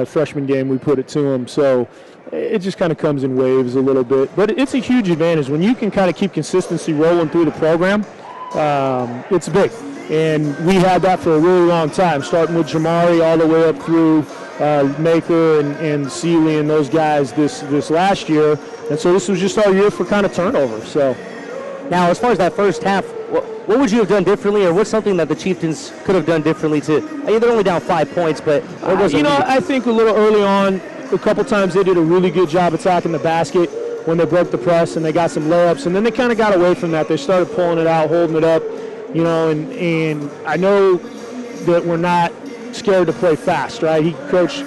Freshman game, we put it to them. So it just kind of comes in waves a little bit. But it's a huge advantage. When you can kind of keep consistency rolling through the program, it's big. And we had that for a really long time, starting with Jamari all the way up through Maker and Seeley and those guys this last year. And so this was just our year for kind of turnover. So now, as far as that first half, what would you have done differently, or what's something that the Chieftains could have done differently too? They're only down 5 points, but what was it? I think a little early on, a couple times they did a really good job attacking the basket when they broke the press and they got some layups, and then they kind of got away from that. They started pulling it out, holding it up, and I know that we're not scared to play fast, right? Coach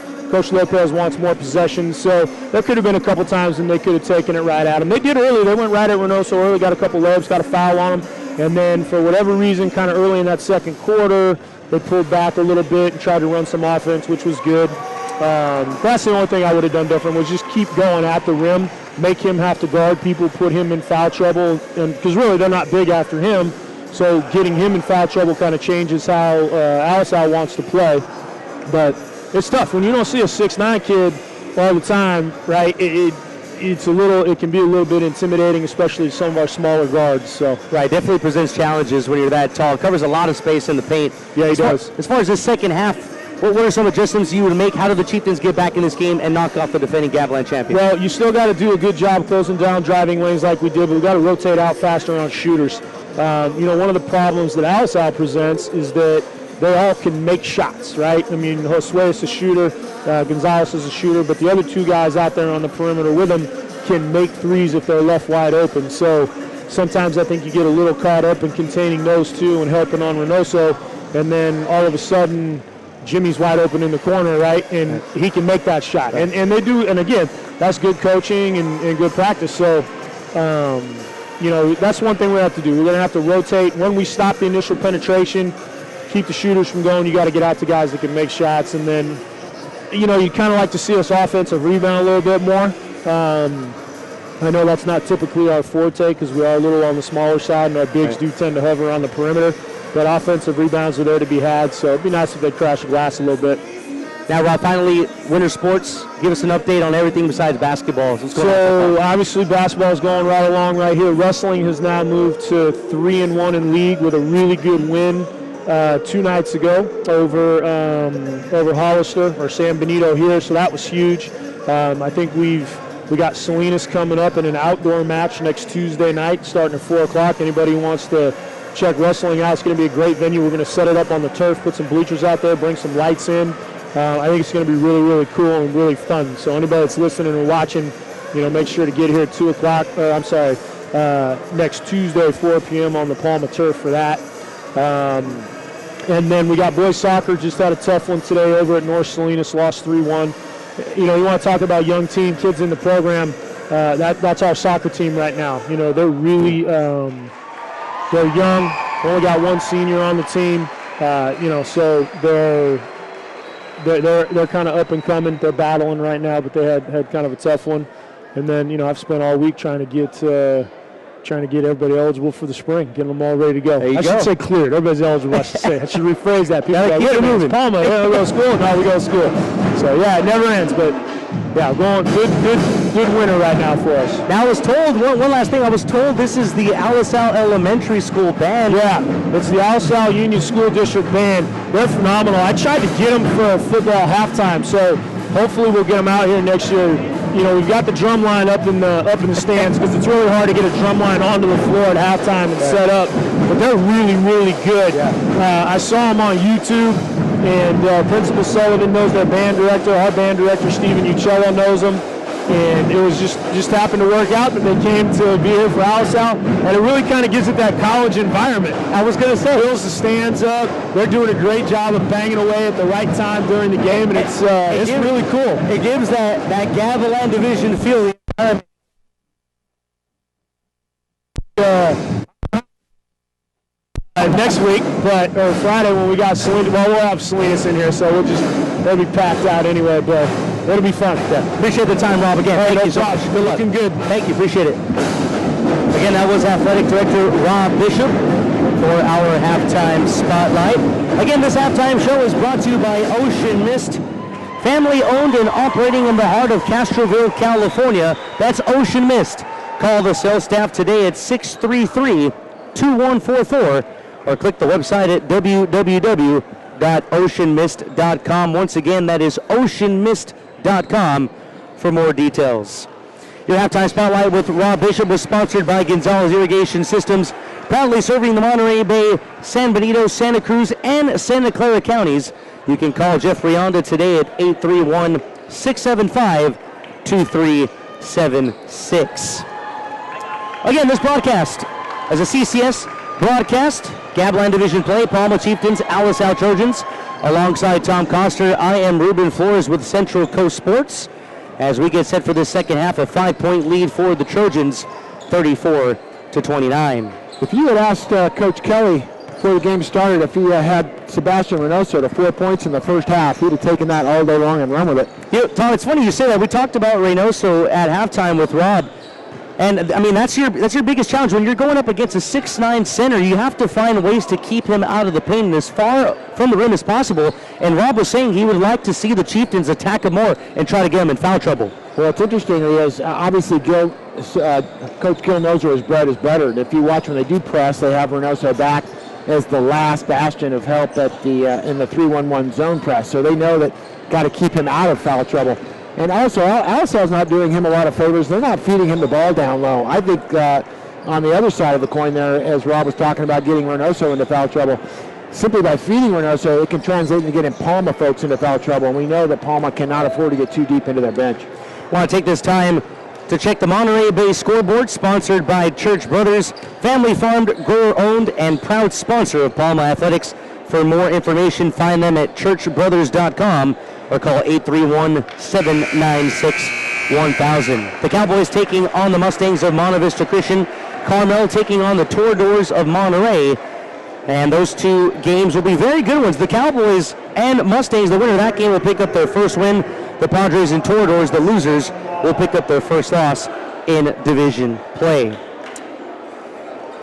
Lopez wants more possession, so there could have been a couple times and they could have taken it right at him. They did early. They went right at Reynoso early, got a couple layups, got a foul on him, and then for whatever reason, kind of early in that second quarter, they pulled back a little bit and tried to run some offense, which was good. That's the only thing I would have done different, was just keep going at the rim, make him have to guard people, put him in foul trouble, because really they're not big after him, so getting him in foul trouble kind of changes how Alisal wants to play. But it's tough when you don't see a 6'9" kid all the time, right? It can be a little bit intimidating, especially some of our smaller guards. So right, definitely presents challenges when you're that tall. Covers a lot of space in the paint. Yeah, he does. As far as this second half, what are some adjustments you would make? How do the Chieftains get back in this game and knock off the defending Gavilan champion? Well, you still got to do a good job closing down driving lanes like we did, but we got to rotate out faster on shooters. One of the problems that Alisal presents is that they all can make shots, right? I mean, Josue is a shooter, Gonzalez is a shooter, but the other 2 guys out there on the perimeter with them can make threes if they're left wide open. So sometimes I think you get a little caught up in containing those 2 and helping on Reynoso, and then all of a sudden Jimmy's wide open in the corner, right? And he can make that shot. And they do, and again, that's good coaching and good practice. So, that's one thing we have to do. We're going to have to rotate. When we stop the initial penetration, keep the shooters from going, you got to get out to guys that can make shots. And then, you kind of like to see us offensive rebound a little bit more. I know that's not typically our forte because we are a little on the smaller side, and our bigs do tend to hover on the perimeter. But offensive rebounds are there to be had, so it'd be nice if they crash the glass a little bit. Now, Rob, finally, winter sports. Give us an update on everything besides basketball. So, obviously, basketball is going right along right here. Wrestling has now moved to 3-1 in league with a really good win 2 nights ago over Hollister or San Benito here, so that was huge. I think we got Salinas coming up in an outdoor match next Tuesday night starting at 4 o'clock. Anybody who wants to check wrestling out, it's going to be a great venue. We're going to set it up on the turf, put some bleachers out there, bring some lights in. I think it's going to be really, really cool and really fun. So anybody that's listening or watching, make sure to get here at 2 o'clock. Next Tuesday, 4 p.m. on the Palma turf for that. And then we got boys soccer, just had a tough one today over at North Salinas, lost 3-1. You want to talk about young team, kids in the program. That's our soccer team right now. They're really they're young. We only got 1 senior on the team. So they're kind of up and coming. They're battling right now, but they had kind of a tough one. And then I've spent all week trying to get everybody eligible for the spring, getting them all ready to go. I should say cleared. Everybody's eligible, I should say. I should rephrase that. People get it moving. Palma, we go to school? No, we go to school. So, it never ends. But, going good winter right now for us. Now, I was told, one last thing, I was told this is the Alisal Elementary School band. Yeah, it's the Alisal Union School District band. They're phenomenal. I tried to get them for football halftime, so hopefully we'll get them out here next year. We've got the drum line up in the stands because it's really hard to get a drum line onto the floor at halftime and set up. But they're really, really good. Yeah. I saw them on YouTube, and Principal Sullivan knows their band director. Our band director, Stephen Uccello, knows them. And it was just happened to work out that they came to be here for Alisal, and it really kind of gives it that college environment. I was going to say, fills the stands up. They're doing a great job of banging away at the right time during the game, and it's really cool. It gives that Gavilan Division feel. Next week, or Friday when we got Salinas. Well, we'll have Salinas in here, so they'll be packed out anyway, but it'll be fun. Yeah. Appreciate the time, Rob, again. Hey, Thank you so much. Good luck. Looking good. Thank you. Appreciate it. Again, that was Athletic Director Rob Bishop for our halftime spotlight. Again, this halftime show is brought to you by Ocean Mist. Family owned and operating in the heart of Castroville, California. That's Ocean Mist. Call the sales staff today at 633-2144 or click the website at www.oceanmist.com. Once again, that is oceanmist.com for more details. Your halftime spotlight with Rob Bishop was sponsored by Gonzalez Irrigation Systems, proudly serving the Monterey Bay, San Benito, Santa Cruz, and Santa Clara counties. You can call Jeff Rionda today at 831-675-2376. Again, this broadcast as a CCS broadcast, Gavilan Division play, Palma Chieftains, Alisal Trojans. Alongside Tom Coster, I am Ruben Flores with Central Coast Sports. As we get set for the second half, a 5-point lead for the Trojans, 34-29. If you had asked Coach Kelly before the game started if he had Sebastian Reynoso to 4 points in the first half, he'd have taken that all day long and run with it. Yeah, Tom, it's funny you say that. We talked about Reynoso at halftime with Rob. And, I mean, that's your biggest challenge. When you're going up against a 6'9 center, you have to find ways to keep him out of the paint and as far from the rim as possible. And Rob was saying he would like to see the Chieftains attack him more and try to get him in foul trouble. Well, what's interesting is, obviously, Coach Gil knows where his bread is buttered. And if you watch when they do press, they have Reynoso back as the last bastion of help at in the 3-1-1 zone press. So they know that got to keep him out of foul trouble. And also, Alisal's not doing him a lot of favors. They're not feeding him the ball down low. I think on the other side of the coin there, as Rob was talking about getting Reynoso into foul trouble, simply by feeding Reynoso, it can translate into getting Palma folks into foul trouble. And we know that Palma cannot afford to get too deep into their bench. Want to take this time to check the Monterey Bay scoreboard, sponsored by Church Brothers, family farmed, grower owned, and proud sponsor of Palma Athletics. For more information, find them at churchbrothers.com or call 831-796-1000. The Cowboys taking on the Mustangs of Monte Vista Christian. Carmel taking on the Toreadors of Monterey. And those two games will be very good ones. The Cowboys and Mustangs, the winner of that game will pick up their first win. The Padres and Toreadors, the losers, will pick up their first loss in division play.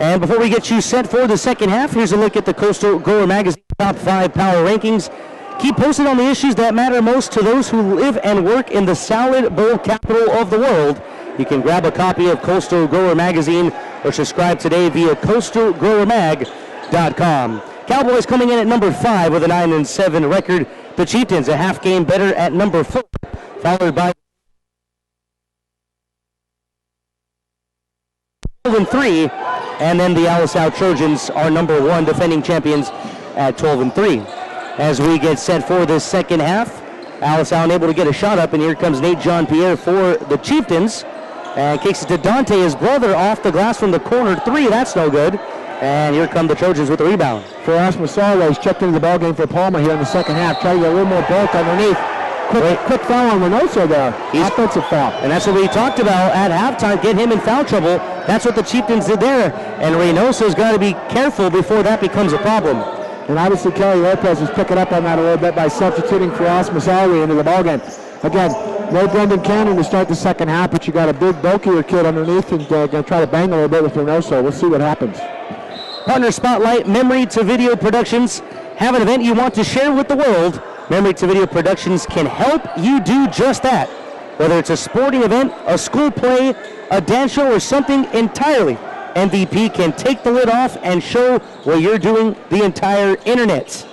And before we get you set for the second half, here's a look at the Coastal Grower Magazine Top 5 Power Rankings. Keep posted on the issues that matter most to those who live and work in the salad bowl capital of the world. You can grab a copy of Coastal Grower Magazine or subscribe today via coastalgrowermag.com. Cowboys coming in at number 5 with a 9-7 record. The Chieftains a half game better at number 4, followed by 12-3, and then the Alisal Trojans are number 1, defending champions at 12-3. As we get set for this second half, Alisal unable to get a shot up, and here comes Nate Jean-Pierre for the Chieftains, and kicks it to Dante, his brother, off the glass from the corner 3. That's no good. And here come the Trojans with the rebound. Erasmus Salles checked into the ballgame for Palma here in the second half. Trying to get a little more bulk underneath. Quick foul on Reynoso there. Offensive foul. And that's what we talked about at halftime, get him in foul trouble. That's what the Chieftains did there. And Reynoso's got to be careful before that becomes a problem. And obviously Kelly Lopez is picking up on that a little bit by substituting for Erasmus Salles into the ballgame. Again, no Brendan Cannon to start the second half, but you got a big, bulkier kid underneath and going to try to bang a little bit with Reynoso. We'll see what happens. Partner Spotlight, Memory to Video Productions. Have an event you want to share with the world. Memory to Video Productions can help you do just that. Whether it's a sporting event, a school play, a dance show, or something entirely, MVP can take the lid off and show what you're doing the entire internet.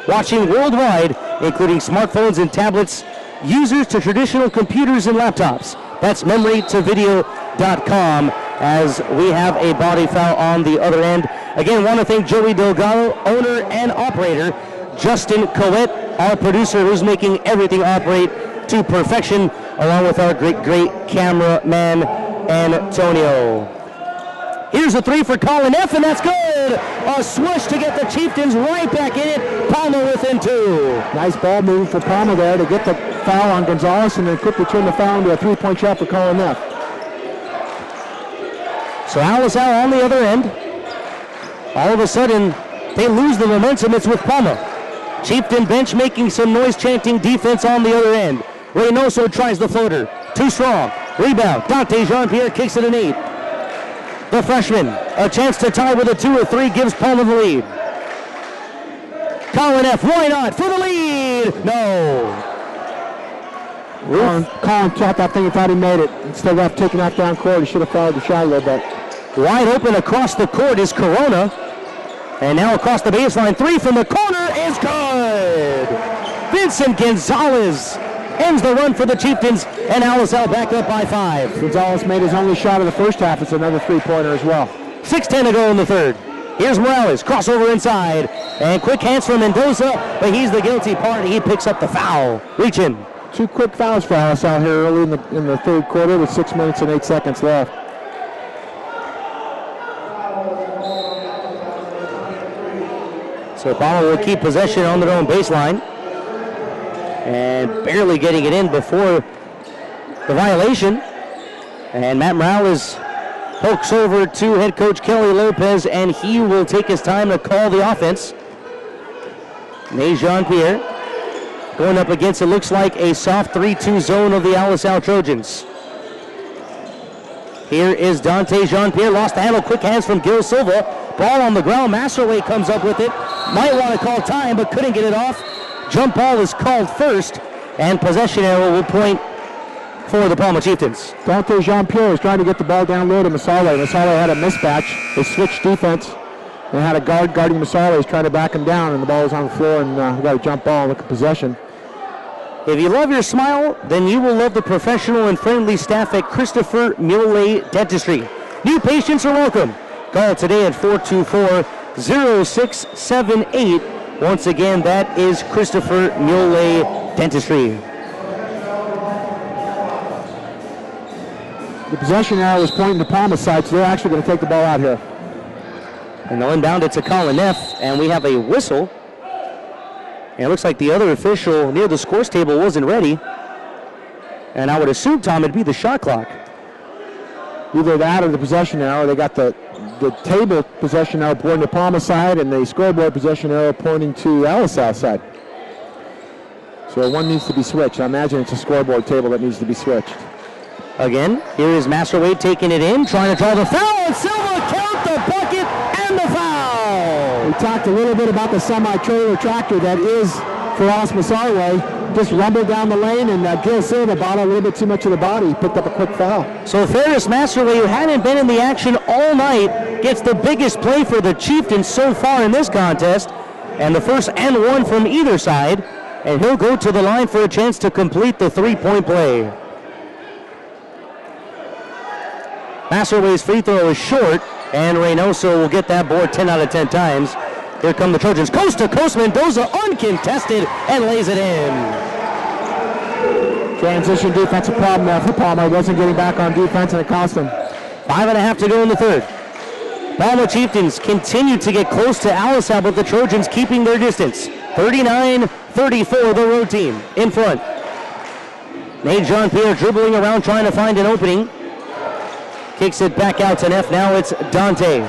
Watching worldwide, including smartphones and tablets, users to traditional computers and laptops. That's memorytovideo.com as we have a body foul on the other end. Again, want to thank Joey Delgado, owner and operator, Justin Coet, our producer who's making everything operate to perfection, along with our great cameraman, Antonio. Here's a 3 for Colin F., and that's good. A swoosh to get the Chieftains right back in it. Palma within 2. Nice ball moving for Palma there to get the foul on Gonzalez and then quickly turn the foul into a 3-point shot for Colin F. So Alisal on the other end. All of a sudden, they lose the momentum. It's with Palma. Chieftain bench making some noise chanting defense on the other end. Reynoso tries the floater. Too strong. Rebound. Dante Jean-Pierre kicks it an 8. The freshman, a chance to tie with a 2 or 3, gives Palma the lead. Colin F., why not? For the lead! No. Colin shot that thing and thought he made it. Instead of taking that down court, he should have followed the shot a little bit. Wide open across the court is Corona. And now across the baseline, 3 from the corner is good. Vincent Gonzalez ends the run for the Chieftains, and Alisal back up by 5. Gonzalez made his only shot of the first half. It's another 3-pointer as well. 6:10 to go in the third. Here's Morales, crossover inside, and quick hands from Mendoza, but he's the guilty party. He picks up the foul. Reach in. 2 quick fouls for Alisal here early in the third quarter with 6 minutes and 8 seconds left. So Palma will keep possession on their own baseline. And barely getting it in before the violation. And Matt Morales pokes over to head coach Kelly Lopez, and he will take his time to call the offense. Nate Jean-Pierre going up against, it looks like, a soft 3-2 zone of the Alisal Trojans. Here is Dante Jean-Pierre, lost the handle, quick hands from Gil Silva. Ball on the ground, Masterway comes up with it. Might want to call time, but couldn't get it off. Jump ball is called first, and possession arrow will point for the Palma Chieftains. Dante Jean-Pierre was trying to get the ball down low to Masale. Masale had a mismatch. They switched defense and had a guard guarding Masale. He's trying to back him down, and the ball was on the floor, and we got a jump ball and look at possession. If you love your smile, then you will love the professional and friendly staff at Christopher Muley Dentistry. New patients are welcome. Call today at 424-0678. Once again, that is Christopher Muley Dentistry. The possession arrow is pointing to Palma's side, so they're actually going to take the ball out here. And they'll inbound it to Colin F., and we have a whistle And it looks like the other official near the scores table wasn't ready. And I would assume, Tom, it'd be the shot clock. Either that or the possession arrow. They got the table possession arrow pointing to Palma side and the scoreboard possession arrow pointing to Alisal side. So one needs to be switched. I imagine it's a scoreboard table that needs to be switched. Again, here is Masterweight taking it in, trying to draw the foul, and Silva count the bucket and the foul. We talked a little bit about the semi-trailer tractor that is for Osmasarway. Just rumbled down the lane, and Gil Silva bought a little bit too much of the body. He picked up a quick foul. So Ferris Masterway, who hadn't been in the action all night, gets the biggest play for the Chieftains so far in this contest, and the first and one from either side, and he'll go to the line for a chance to complete the three-point play. Masterway's free throw is short, and Reynoso will get that board 10 out of 10 times. Here come the Trojans. Coast to coast, Mendoza uncontested and lays it in. Transition defensive problem there for Palma. He wasn't getting back on defense, and it cost him. 5.5 to go in the third. Palma Chieftains continue to get close to Alisal, but the Trojans keeping their distance. 39-34, the road team in front. Nate Jean-Pierre dribbling around trying to find an opening. Kicks it back out to Neff. Now it's Dante.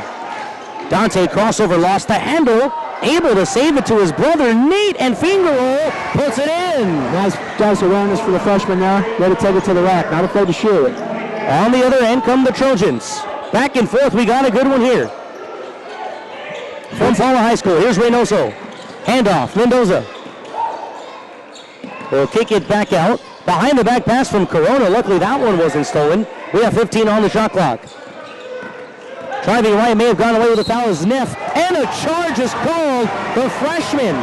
Dante crossover, lost the handle. Able to save it to his brother Nate, and finger roll puts it in. Nice awareness for the freshman there. Ready to take it to the rack. Not afraid to shoot it. On the other end come the Trojans. Back and forth. We got a good one here. From Palma High School. Here's Reynoso. Handoff. Mendoza. Will kick it back out. Behind the back pass from Corona. Luckily that one wasn't stolen. We have 15 on the shot clock. Driving right, may have gone away with a foul is Neff, and a charge is called. The freshman,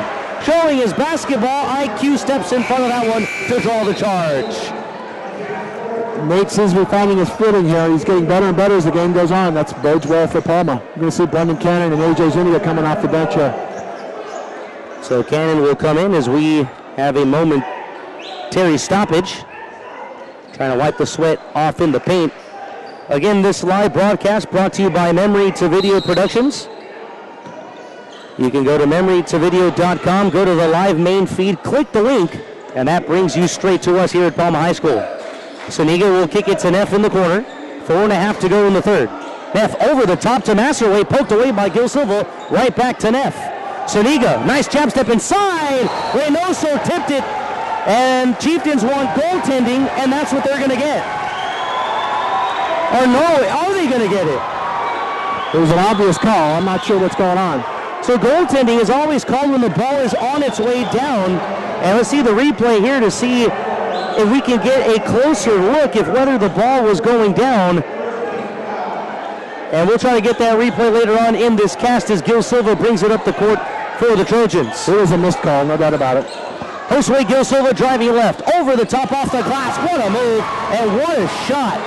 showing his basketball IQ, steps in front of that one to draw the charge. Nate seems to be finding his footing here. He's getting better and better as the game goes on. That bodes well for Palma. You're going to see Brendan Cannon and AJ Zuniga coming off the bench here. So Cannon will come in as we have a momentary stoppage. Trying to wipe the sweat off in the paint. Again, this live broadcast brought to you by Memory to Video Productions. You can go to memorytovideo.com, go to the live main feed, click the link, and that brings you straight to us here at Palma High School. Suniga will kick it to Neff in the corner. 4.5 to go in the third. Neff over the top to Masterway, poked away by Gil Silva, right back to Neff. Suniga, nice jab step inside. Reynoso tipped it, and Chieftains want goaltending, and that's what they're going to get. Or no, are they going to get it? It was an obvious call. I'm not sure what's going on. So goaltending is always called when the ball is on its way down. And let's see the replay here to see if we can get a closer look at whether the ball was going down. And we'll try to get that replay later on in this cast as Gil Silva brings it up the court for the Trojans. It was a missed call, no doubt about it. Hostway Gil Silva driving left, over the top off the glass. What a move, and what a shot.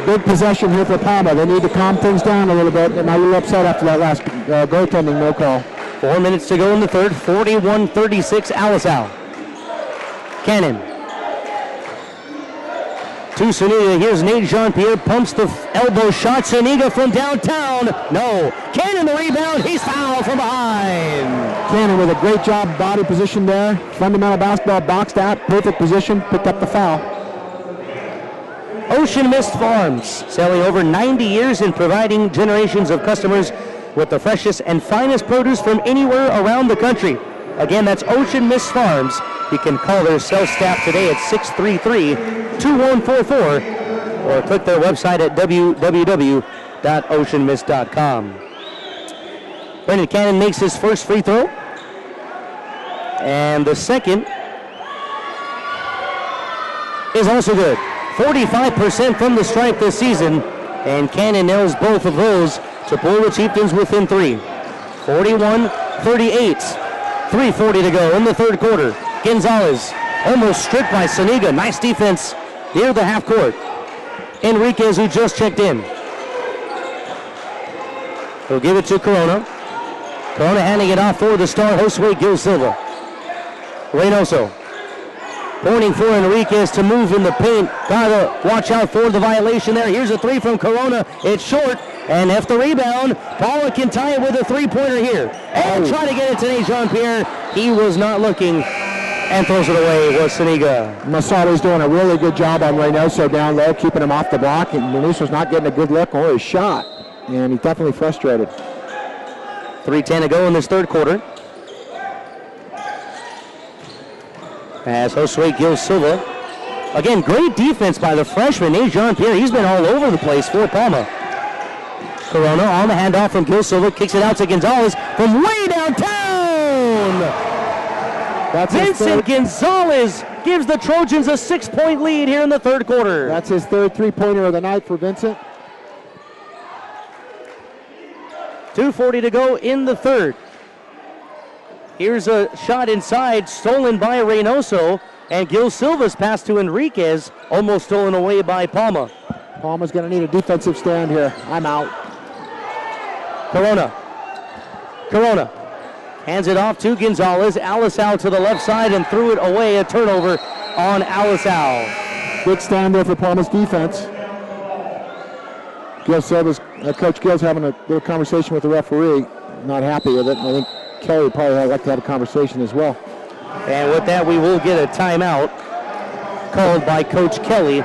Good possession here for Palma. They need to calm things down a little bit. They're not a little upset after that last goaltending no call. 4 minutes to go in the third. 41-36 Alisal. Cannon. To Suniga. Here's Nate Jean-Pierre. Pumps the elbow shot. Suniga from downtown. No. Cannon the rebound. He's fouled from behind. Cannon with a great job body position there. Fundamental basketball boxed out. Perfect position. Picked up the foul. Ocean Mist Farms, selling over 90 years and providing generations of customers with the freshest and finest produce from anywhere around the country. Again, that's Ocean Mist Farms. You can call their sales staff today at 633-2144 or click their website at www.oceanmist.com. Brendan Cannon makes his first free throw. And the second is also good. 45% from the stripe this season, and Cannon nails both of those to pull the Chieftains within 3. 41-38, 3:40 to go in the third quarter. Gonzalez almost stripped by Suniga. Nice defense near the half court. Enriquez, who just checked in. He'll give it to Corona. Corona handing it off for the star Josue Gil Silva. Reynoso. Pointing for Enriquez to move in the paint. Gotta watch out for the violation there. Here's a three from Corona. It's short, And F the rebound. Palma can tie it with a three-pointer here. And try to get it to Jean-Pierre. He was not looking. And throws it away was Saniga. Masato's doing a really good job on Reynoso down low, keeping him off the block. And Reynoso's not getting a good look or his shot. And he's definitely frustrated. 3:10 to go in this third quarter. As Josue Gil Silva. Again, great defense by the freshman, Jean-Pierre. He's been all over the place for Palma. Corona on the handoff from Gil Silva. Kicks it out to Gonzalez from way downtown. Vincent Gonzalez gives the Trojans a 6-point lead here in the third quarter. That's his third three-pointer of the night for Vincent. 2:40 to go in the third. Here's a shot inside, stolen by Reynoso, and Gil Silva's pass to Enriquez, almost stolen away by Palma. Palma's going to need a defensive stand here. I'm out. Corona hands it off to Gonzalez. Alisal to the left side and threw it away. A turnover on Alisal. Good stand there for Palma's defense. Gil Silva's, Coach Gil's having a little conversation with the referee. Not happy with it. And I think Kelly would probably like to have a conversation as well. And with that, we will get a timeout called by Coach Kelly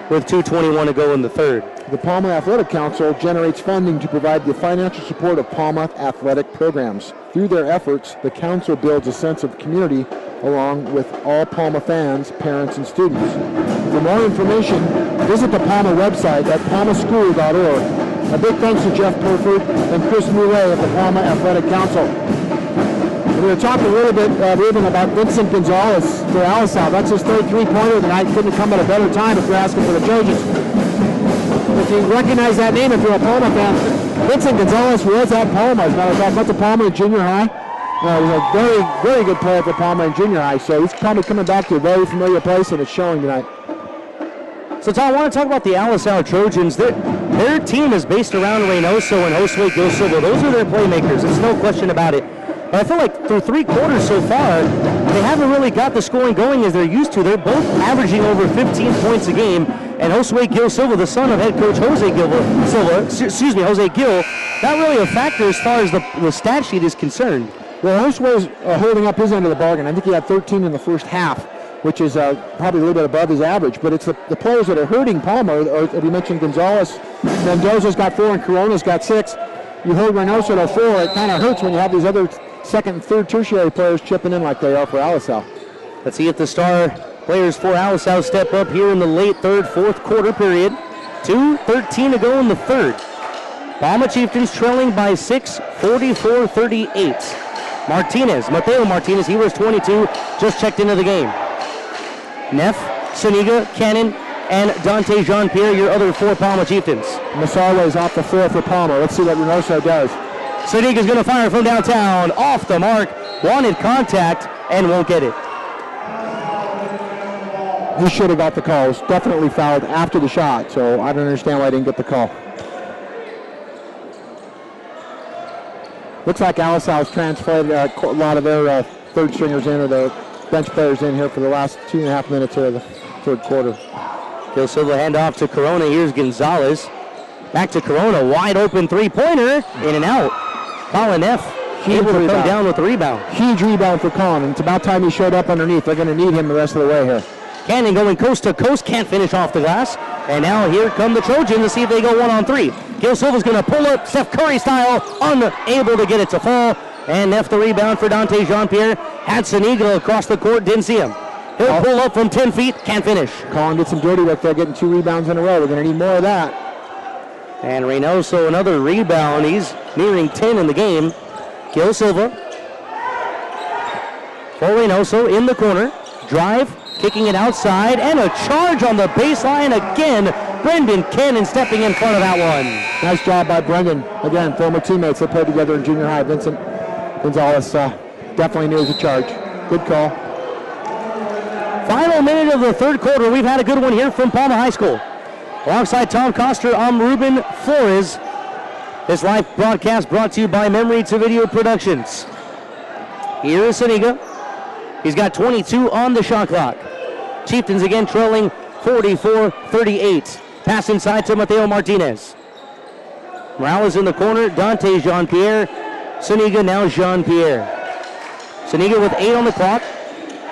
with 2:21 to go in the third. The Palma Athletic Council generates funding to provide the financial support of Palma athletic programs. Through their efforts, the council builds a sense of community along with all Palma fans, parents, and students. For more information, visit the Palma website at palmaschool.org. A big thanks to Jeff Purford and Chris Moulet of the Palma Athletic Council. We were talking a little bit, Ruben, about Vincent Gonzalez for Alisal. That's his third three-pointer tonight. Couldn't come at a better time if you're asking for the Trojans. If you recognize that name, if you're a Palma fan, Vincent Gonzalez was at Palma. As a matter of fact, went to Palma in junior high. He was a very, very good player for Palma in junior high. So he's probably coming back to a very familiar place, and it's showing tonight. So, Tom, I want to talk about the Alisal Trojans. Their team is based around Reynoso and Josue Gil Silva. Those are their playmakers. There's no question about it. But I feel like through three quarters so far, they haven't really got the scoring going as they're used to. They're both averaging over 15 points a game. And Josue Gil Silva, the son of head coach Jose Gil, not really a factor as far as the stat sheet is concerned. Well, Josue's holding up his end of the bargain. I think he had 13 in the first half, which is probably a little bit above his average. But it's the players that are hurting Palma. We mentioned Gonzalez. Mendoza's got 4 and Corona's got 6. You heard Reynoso at 4. It kind of hurts when you have these other second and third tertiary players chipping in like they are for Alisal. Let's see if the star players for Alisal step up here in the late third, fourth quarter period. 2:13 to go in the third. Palma Chieftains trailing by 6, 44-38. Mateo Martinez, he was 22, just checked into the game. Neff, Saniga, Cannon, and Dante Jean-Pierre, your other 4 Palma Chieftains. Masala is off the floor for Palma. Let's see what Reynoso does. Saniga's going to fire from downtown, off the mark, wanted contact, and won't get it. He should have got the call. It was definitely fouled after the shot, so I don't understand why he didn't get the call. Looks like Alisal's transferred a lot of their third stringers in, or the bench players in here for the last 2.5 minutes of the third quarter. Gil Silva handoff to Corona. Here's Gonzalez. Back to Corona. Wide open three-pointer. In and out. Colin Neff able to come down with the rebound. Huge rebound for Colin, and it's about time he showed up underneath. They're going to need him the rest of the way here. Cannon going coast to coast. Can't finish off the glass. And now here come the Trojans to see if they go 1-on-3. Gil Silva's going to pull up Steph Curry style. Unable to get it to fall. And Neff the rebound for Dante Jean-Pierre. Had Saniga across the court. Didn't see him. He'll pull up from 10 feet. Can't finish. Colin did some dirty work there, getting 2 rebounds in a row. We're going to need more of that. And Reynoso another rebound. He's nearing 10 in the game. Gil Silva for Reynoso in the corner. Drive, kicking it outside, and a charge on the baseline again. Brendan Cannon stepping in front of that one. Nice job by Brendan. Again, former teammates. They played together in junior high. Vincent Gonzalez definitely knew the charge. Good call. Final minute of the third quarter. We've had a good one here from Palma High School. Alongside Tom Coster, I'm Ruben Flores. This live broadcast brought to you by Memory to Video Productions. Here is Saniga. He's got 22 on the shot clock. Chieftains again trailing 44-38. Pass inside to Mateo Martinez. Morales in the corner. Dante Jean-Pierre. Suniga now Jean-Pierre. Suniga with 8 on the clock.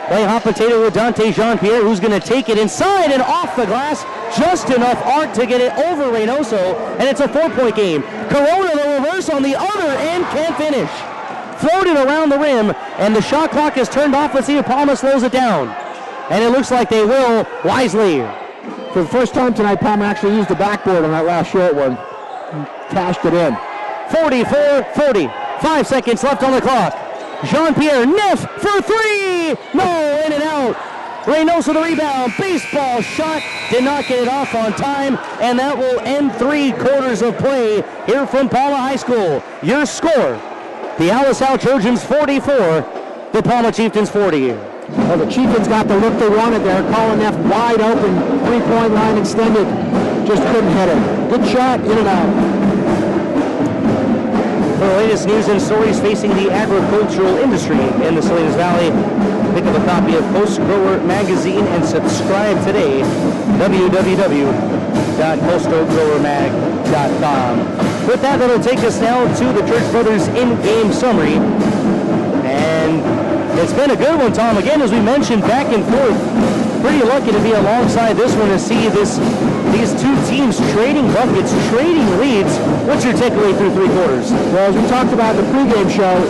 Play hot potato with Dante Jean-Pierre, who's going to take it inside and off the glass. Just enough arc to get it over Reynoso, and it's a 4-point game. Corona, the reverse on the other end, can't finish. Floated around the rim, and the shot clock is turned off. Let's see if Palma slows it down. And it looks like they will, wisely. For the first time tonight, Palma actually used the backboard on that last short one. Cashed it in. 44-40. 5 seconds left on the clock. Jean-Pierre, Neff for 3! No, in and out. Reynoso the rebound, baseball shot, did not get it off on time, and that will end 3 quarters of play here from Palma High School. Your score, the Alisal Trojans 44, the Palma Chieftains 40. Well, the Chieftains got the look they wanted there. Colin Neff wide open, 3-point line extended, just couldn't hit it. Good shot, in and out. For the latest news and stories facing the agricultural industry in the Salinas Valley, pick up a copy of Post Grower Magazine and subscribe today. www.postgrowermag.com. With that, that'll take us now to the Church Brothers in-game summary. And it's been a good one, Tom. Again, as we mentioned, back and forth. Pretty lucky to be alongside this one to see these two teams trading buckets, trading leads. What's your takeaway through 3 quarters? Well, as we talked about in the pregame show,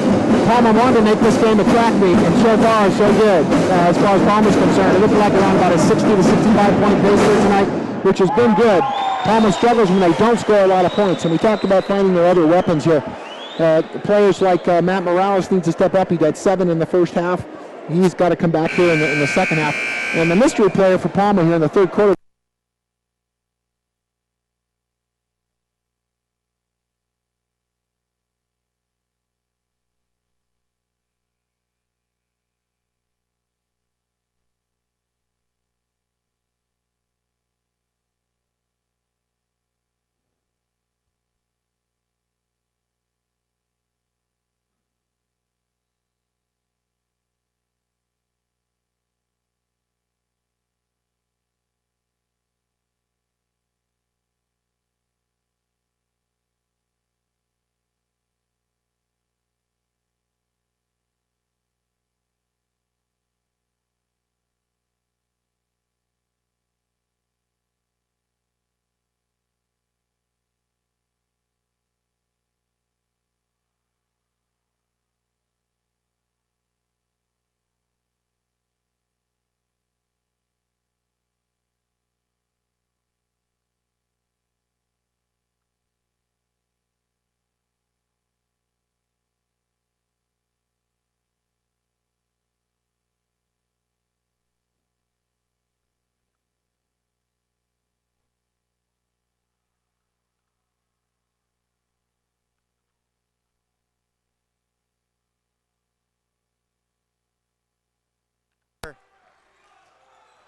Palma wanted to make this game a track meet, and so far, so good. As far as Palma's concerned, it looked like around about a 60 to 65 point base here tonight, which has been good. Palma struggles when they don't score a lot of points, and we talked about finding their other weapons here. Players like Matt Morales need to step up. He got 7 in the first half. He's got to come back here in the second half. And the mystery player for Palma here in the third quarter.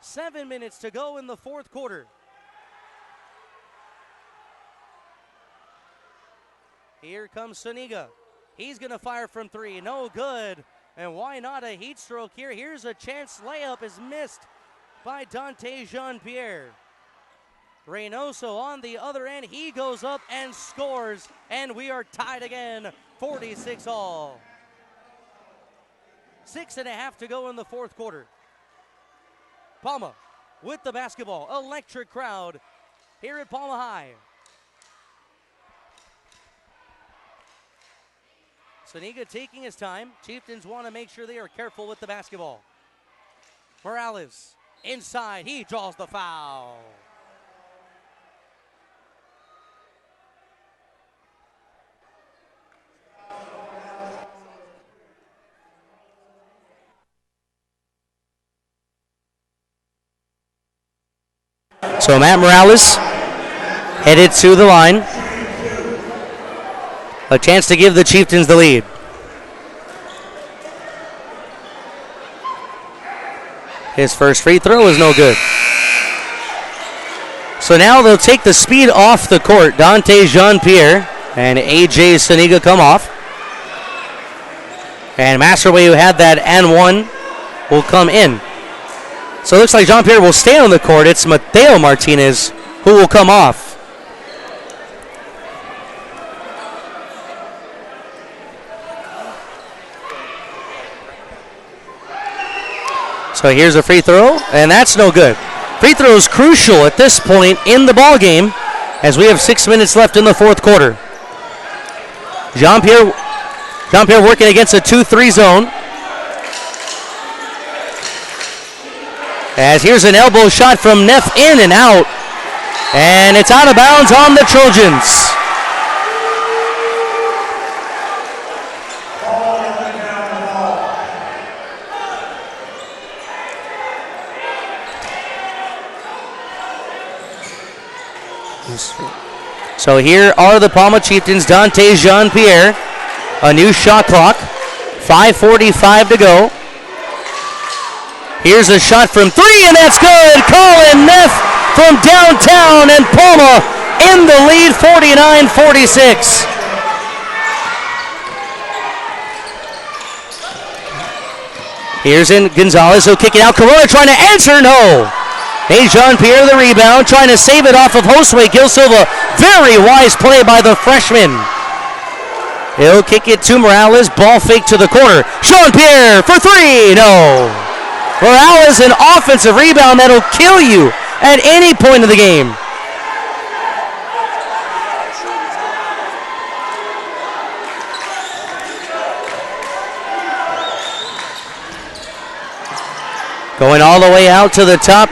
Seven minutes to go in the fourth quarter. Here comes Suniga. He's going to fire from 3. No good. And why not a heat stroke here? Here's a chance. Layup is missed by Dante Jean-Pierre. Reynoso on the other end. He goes up and scores. And we are tied again. 46 all. 6.5 to go in the fourth quarter. Palma with the basketball. Electric crowd here at Palma High. Suniga taking his time. Chieftains want to make sure they are careful with the basketball. Morales inside. He draws the foul. So Matt Morales headed to the line. A chance to give the Chieftains the lead. His first free throw is no good. So now they'll take the speed off the court. Dante Jean-Pierre and A.J. Suniga come off. And Masterway, who had that and one, will come in. So it looks like Jean-Pierre will stay on the court. It's Mateo Martinez who will come off. So here's a free throw, and that's no good. Free throw is crucial at this point in the ball game, as we have 6 minutes left in the fourth quarter. Jean-Pierre working against a 2-3 zone. As here's an elbow shot from Neff, in and out. And it's out of bounds on the Trojans. So here are the Palma Chieftains, Dante Jean-Pierre. A new shot clock, 5:45 to go. Here's a shot from three, and that's good. Colin Neff from downtown, and Palma in the lead, 49-46. Here's in Gonzalez, he'll kick it out. Corona trying to answer, no. Hey, Jean-Pierre the rebound, trying to save it off of Josue Gil Silva. Very wise play by the freshman. He'll kick it to Morales, ball fake to the corner. Jean-Pierre for three, no. Morales, an offensive rebound that'll kill you at any point of the game. Going all the way out to the top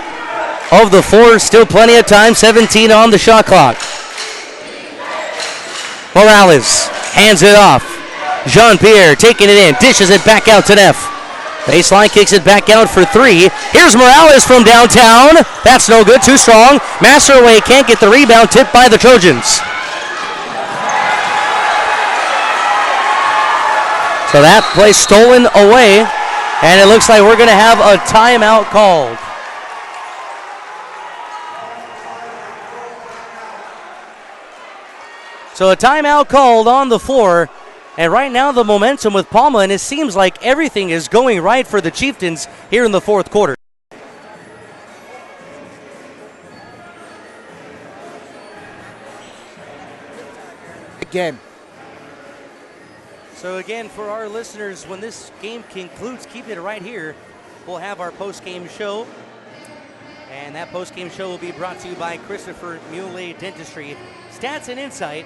of the floor, still plenty of time, 17 on the shot clock. Morales hands it off. Jean-Pierre taking it in, dishes it back out to Neff. Baseline kicks it back out for three. Here's Morales from downtown. That's no good, too strong. Masterway can't get the rebound, tipped by the Trojans. So that play stolen away, and it looks like we're going to have a timeout called. So a timeout called on the floor. And right now the momentum with Palma, and it seems like everything is going right for the Chieftains here in the fourth quarter. Game. So again, for our listeners, when this game concludes, keep it right here. We'll have our post-game show. And that post-game show will be brought to you by Christopher Muley Dentistry. Stats and insight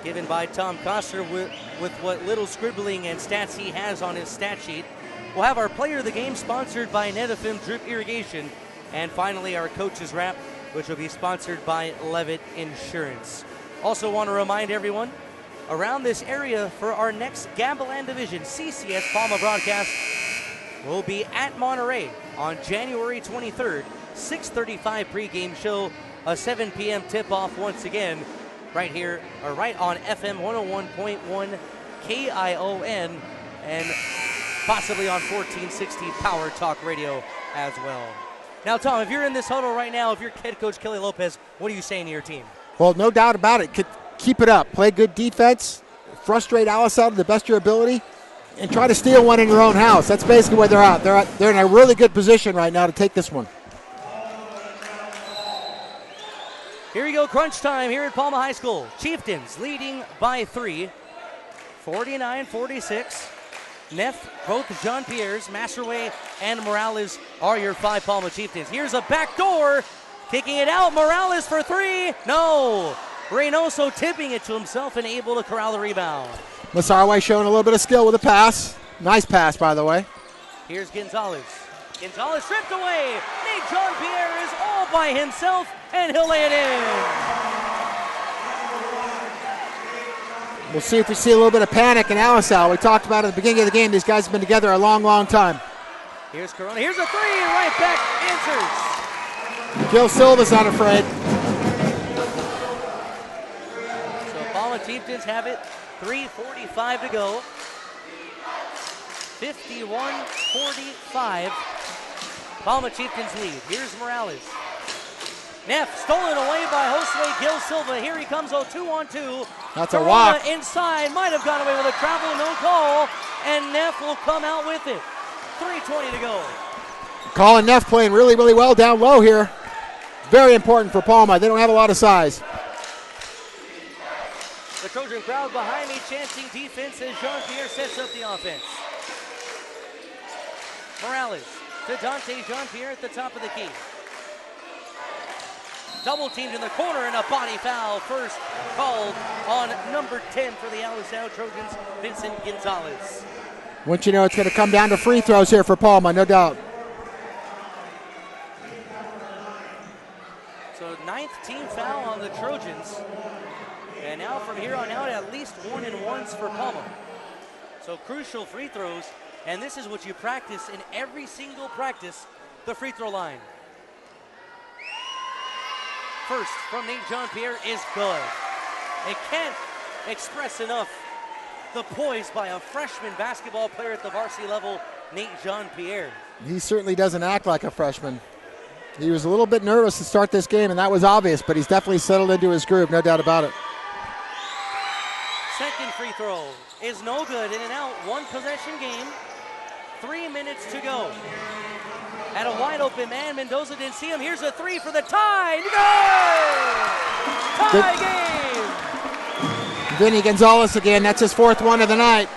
given by Tom Koster with what little scribbling and stats he has on his stat sheet. We'll have our player of the game sponsored by Netafim Drip Irrigation. And finally, our coach's wrap, which will be sponsored by Levitt Insurance. Also want to remind everyone, around this area for our next Gavilan Division CCS Palma broadcast will be at Monterey on January 23rd, 6:35 pregame show, a 7 p.m. tip-off once again, right here, or right on FM 101.1 KION, and possibly on 1460 Power Talk Radio as well. Now, Tom, if you're in this huddle right now, if you're head coach Kelly Lopez, what are you saying to your team? Well, no doubt about it. Keep it up. Play good defense. Frustrate Alisal to the best of your ability, and try to steal one in your own house. That's basically where they're at. They're in a really good position right now to take this one. Here we go, crunch time here at Palma High School. Chieftains leading by 3, 49-46. Neff, both Jean-Pierre's, Masterway, and Morales are your 5 Palma Chieftains. Here's a backdoor, kicking it out. Morales for 3, no. Reynoso tipping it to himself and able to corral the rebound. Massarway showing a little bit of skill with a pass. Nice pass, by the way. Here's Gonzalez. Gonzalez stripped away. Nate Jean-Pierre is all by himself, and he'll lay it in. We'll see if we see a little bit of panic in Alisal. We talked about at the beginning of the game, these guys have been together a long, long time. Here's Corona. Here's a 3, right back, answers. Gil Silva's not afraid. So Palma Chieftains have it, 3:45 to go. 51-45. Palma Chieftains lead. Here's Morales. Neff stolen away by Josue Gil Silva. Here he comes, 2-on-2. That's a walk. Inside, might have gone away with a travel, no call, and Neff will come out with it. 3:20 to go. Colin Neff playing really, really well down low here. Very important for Palma. They don't have a lot of size. The Trojan crowd behind me chanting defense as Jean-Pierre sets up the offense. Morales to Dante Jean-Pierre at the top of the key. Double teamed in the corner and a body foul. First called on number 10 for the Alisal Trojans, Vincent Gonzalez. Once you know it's going to come down to free throws here for Palma, no doubt. So 9th team foul on the Trojans. And now from here on out, at least 1-and-1s for Palma. So crucial free throws. And this is what you practice in every single practice, the free throw line. First from Nate Jean-Pierre is good. It can't express enough the poise by a freshman basketball player at the varsity level, Nate Jean-Pierre. He certainly doesn't act like a freshman. He was a little bit nervous to start this game, and that was obvious, but he's definitely settled into his groove, no doubt about it. Second free throw is no good. In and out, one possession game. 3 minutes to go. At a wide open man, Mendoza didn't see him. Here's a three for the tie. Good! Tie game! Vinny Gonzalez again. That's his 4th one of the night.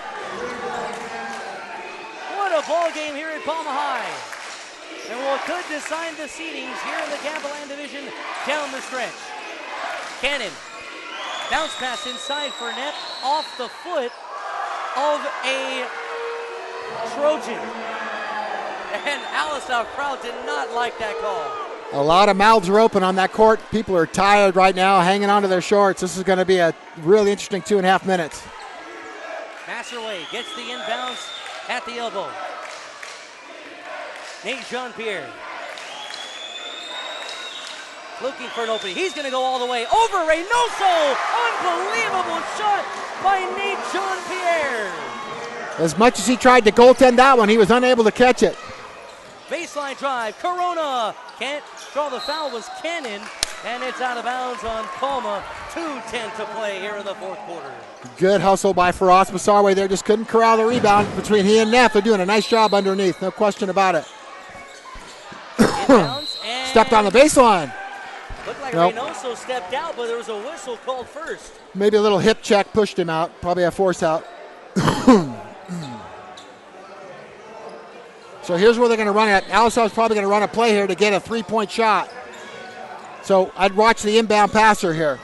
What a ball game here at Palma High. And what could decide the seedings here in the Gavilan division down the stretch. Cannon. Bounce pass inside for net off the foot of a Trojan. And Alisal crowd did not like that call. A lot of mouths are open on that court. People are tired right now, hanging onto their shorts. This is going to be a really interesting 2.5 minutes. Masserway gets the inbounds at the elbow. Nate Jean-Pierre looking for an opening. He's going to go all the way over Reynoso. Unbelievable shot by Nate Jean-Pierre. As much as he tried to goaltend that one, he was unable to catch it. Baseline drive, Corona can't draw the foul, was Cannon, and it's out of bounds on Palma. 2:10 to play here in the 4th quarter. Good hustle by Faraz Masarwe there, just couldn't corral the rebound between he and Neff. They're doing a nice job underneath, no question about it. Stepped on the baseline. Looked like Reynoso stepped out, but there was a whistle called first. Maybe a little hip check pushed him out, probably a force out. So here's where they're going to run it. Alisal's probably going to run a play here to get a 3-point shot. So I'd watch the inbound passer here.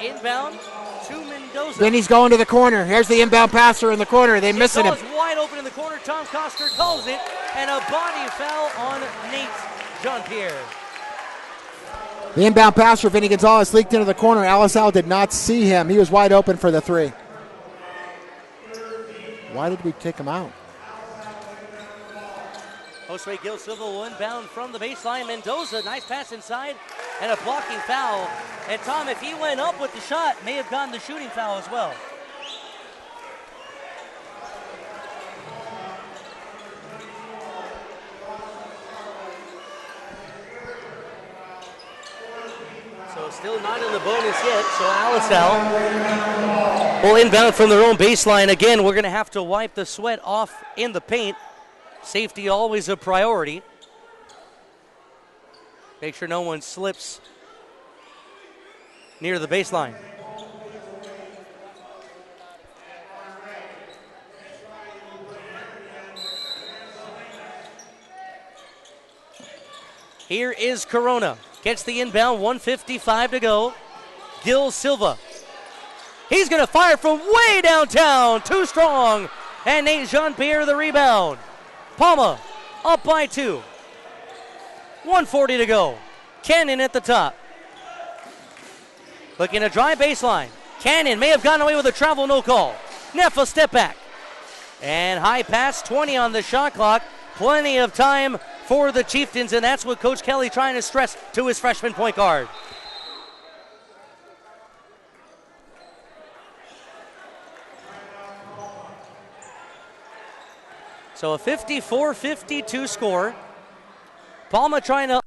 Inbound to Mendoza. Vinny's going to the corner. Here's the inbound passer in the corner. They missing him. Wide open in the corner. Tom Coster calls it, and a body foul on Nate Jean-Pierre. The inbound passer, Vinny Gonzalez, leaked into the corner. Alisal did not see him. He was wide open for the 3. Why did we take him out? Josue Gil Silva will inbound from the baseline. Mendoza, nice pass inside, and a blocking foul. And Tom, if he went up with the shot, may have gotten the shooting foul as well. So still not in the bonus yet, so Alisal will inbound from their own baseline. Again, we're going to have to wipe the sweat off in the paint. Safety always a priority. Make sure no one slips near the baseline. Here is Corona. Gets the inbound, 1:55 to go. Gil Silva. He's going to fire from way downtown. Too strong. And Nate Jean-Pierre the rebound. Palma up by 2. 1:40 to go. Cannon at the top. Looking to drive baseline. Cannon may have gotten away with a travel, no call. Neff a step back. And high pass, 20 on the shot clock. Plenty of time for the Chieftains, and that's what Coach Kelly trying to stress to his freshman point guard. So a 54-52 score. Palma trying to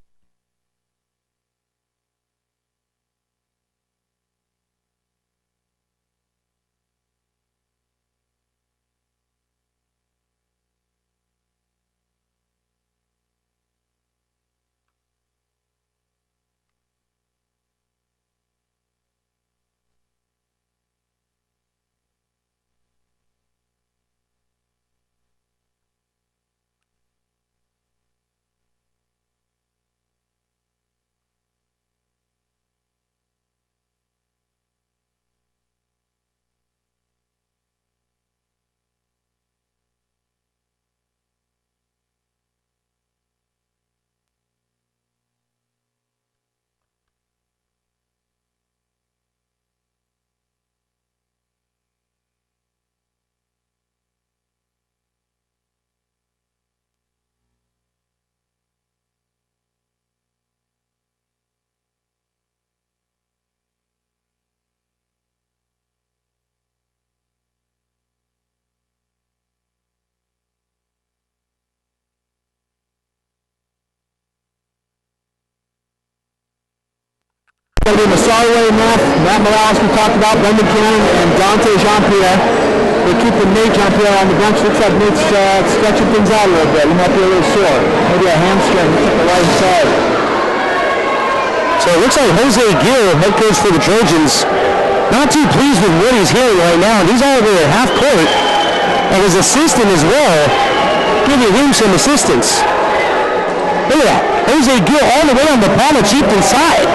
Going to be Masaru Matt Morales we talked about, Brendan Cannon, and Dante Jean-Pierre. They keep the Nate Jean-Pierre on the bench. Looks like Nate's stretching things out a little bit. He might be a little sore. Maybe a hamstring. He took the right side. So it looks like Jose Gill, head coach for the Trojans, not too pleased with what he's hearing right now. And he's all the way at half court. And his assistant as well, giving him some assistance. Look at that. Jose Gill all the way on the Palma Chieftain side.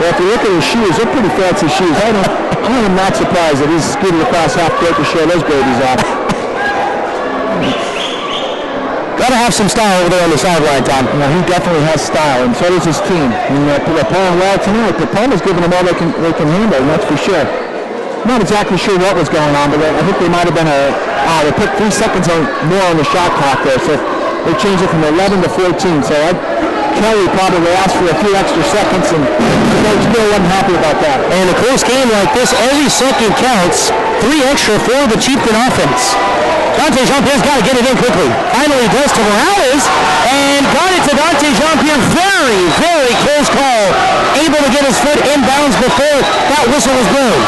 Well, if you look at his shoes, they're pretty fancy shoes. I am not surprised that he's scooting across half court to show those babies off. Got to have some style over there on the sideline, Tom. Yeah, he definitely has style, and so does his team. And they're playing well tonight. The Palma's giving them all they can handle, and that's for sure. Not exactly sure what was going on, but I think they might have been they put 3 seconds more on the shot clock there, so they changed it from 11 to 14. So Kelly probably asked for a few extra seconds, and Coach Bill wasn't happy about that. And a close game like this, every second counts. 3 extra for the Chieftain offense. Dante Jean-Pierre's got to get it in quickly. Finally does to Morales, and got it to Dante Jean-Pierre. Very, very close call. Able to get his foot inbounds before that whistle was blown.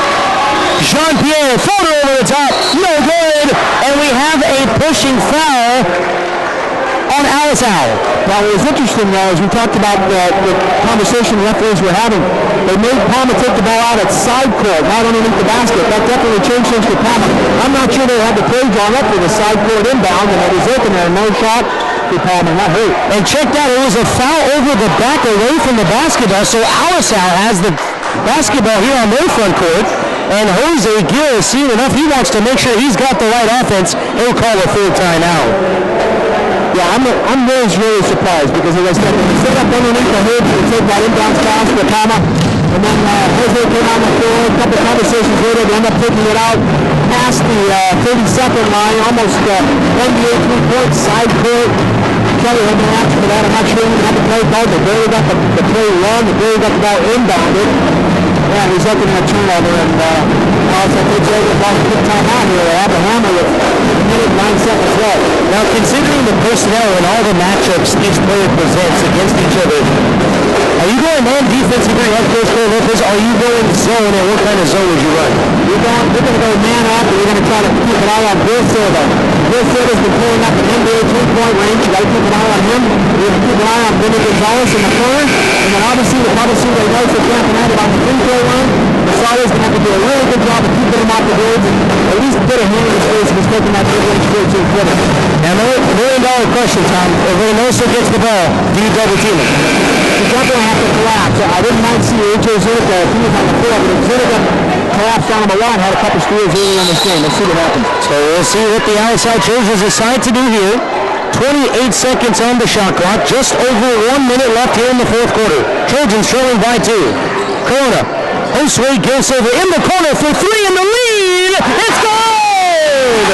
Jean-Pierre, floater over the top, no good. And we have a pushing foul on Alisal. Now, what was interesting, though, is we talked about the conversation the referees were having. They made Palma take the ball out at side court, not underneath the basket. That definitely changed things for Palma. I'm not sure they had the play drawn up for the side court inbound, and it was open there. No shot for Palma, not hurt. And check that, it was a foul over the back away from the basketball, so Alisal has the basketball here on their front court. And Jose Gill has seen enough. He wants to make sure he's got the right offense. He'll call a full timeout. Yeah, I'm really surprised because, as I said, they set up underneath the hood to take that inbounds pass for Palma. And then Jose came on the floor. A couple conversations later, they end up taking it out past the 30-second line, almost NBA 3-point side court. Kelly had been asked for that. I'm not sure he had the play called. They barely got the play run. They barely got the ball inbounded. Yeah, he's looking at a turnover, and also takes over the ball to quick timeout here. They have a hammer with 1 minute 9 seconds left. Now, considering the personnel and all the matchups each player presents against each other, are you going man defense if you're head coach Cole Lopez? Are you going zone, and what kind of zone would you run? We're going to go man up, and we're going to try to keep an eye on Bill Silva. Bill Silva's been pulling up an NBA 3-point range. You got to keep an eye on him. We're going to keep an eye on Benny Gonzalez in the corner, and then obviously the they know for Camp United on the free-throw line. Masada's going to have to do a really good job of keeping him off the boards and at least put a hand in his face if he's taking that mid-range 14-footer. Now, $1 million question, Tom. If Reynoso gets the ball, do you double team him? You definitely have to collapse. I didn't mind seeing A.J. Zirka if he was on the floor, but Zirka collapsed on him a lot, had a couple steals earlier in this game. Let's see what happens. So we'll see what the Alisal Trojans decide to do here. 28 seconds on the shot clock. Just over 1 minute left here in the fourth quarter. Trojans trailing by 2. Corona. Josue Gilsilva in the corner for 3 in the lead. It's good!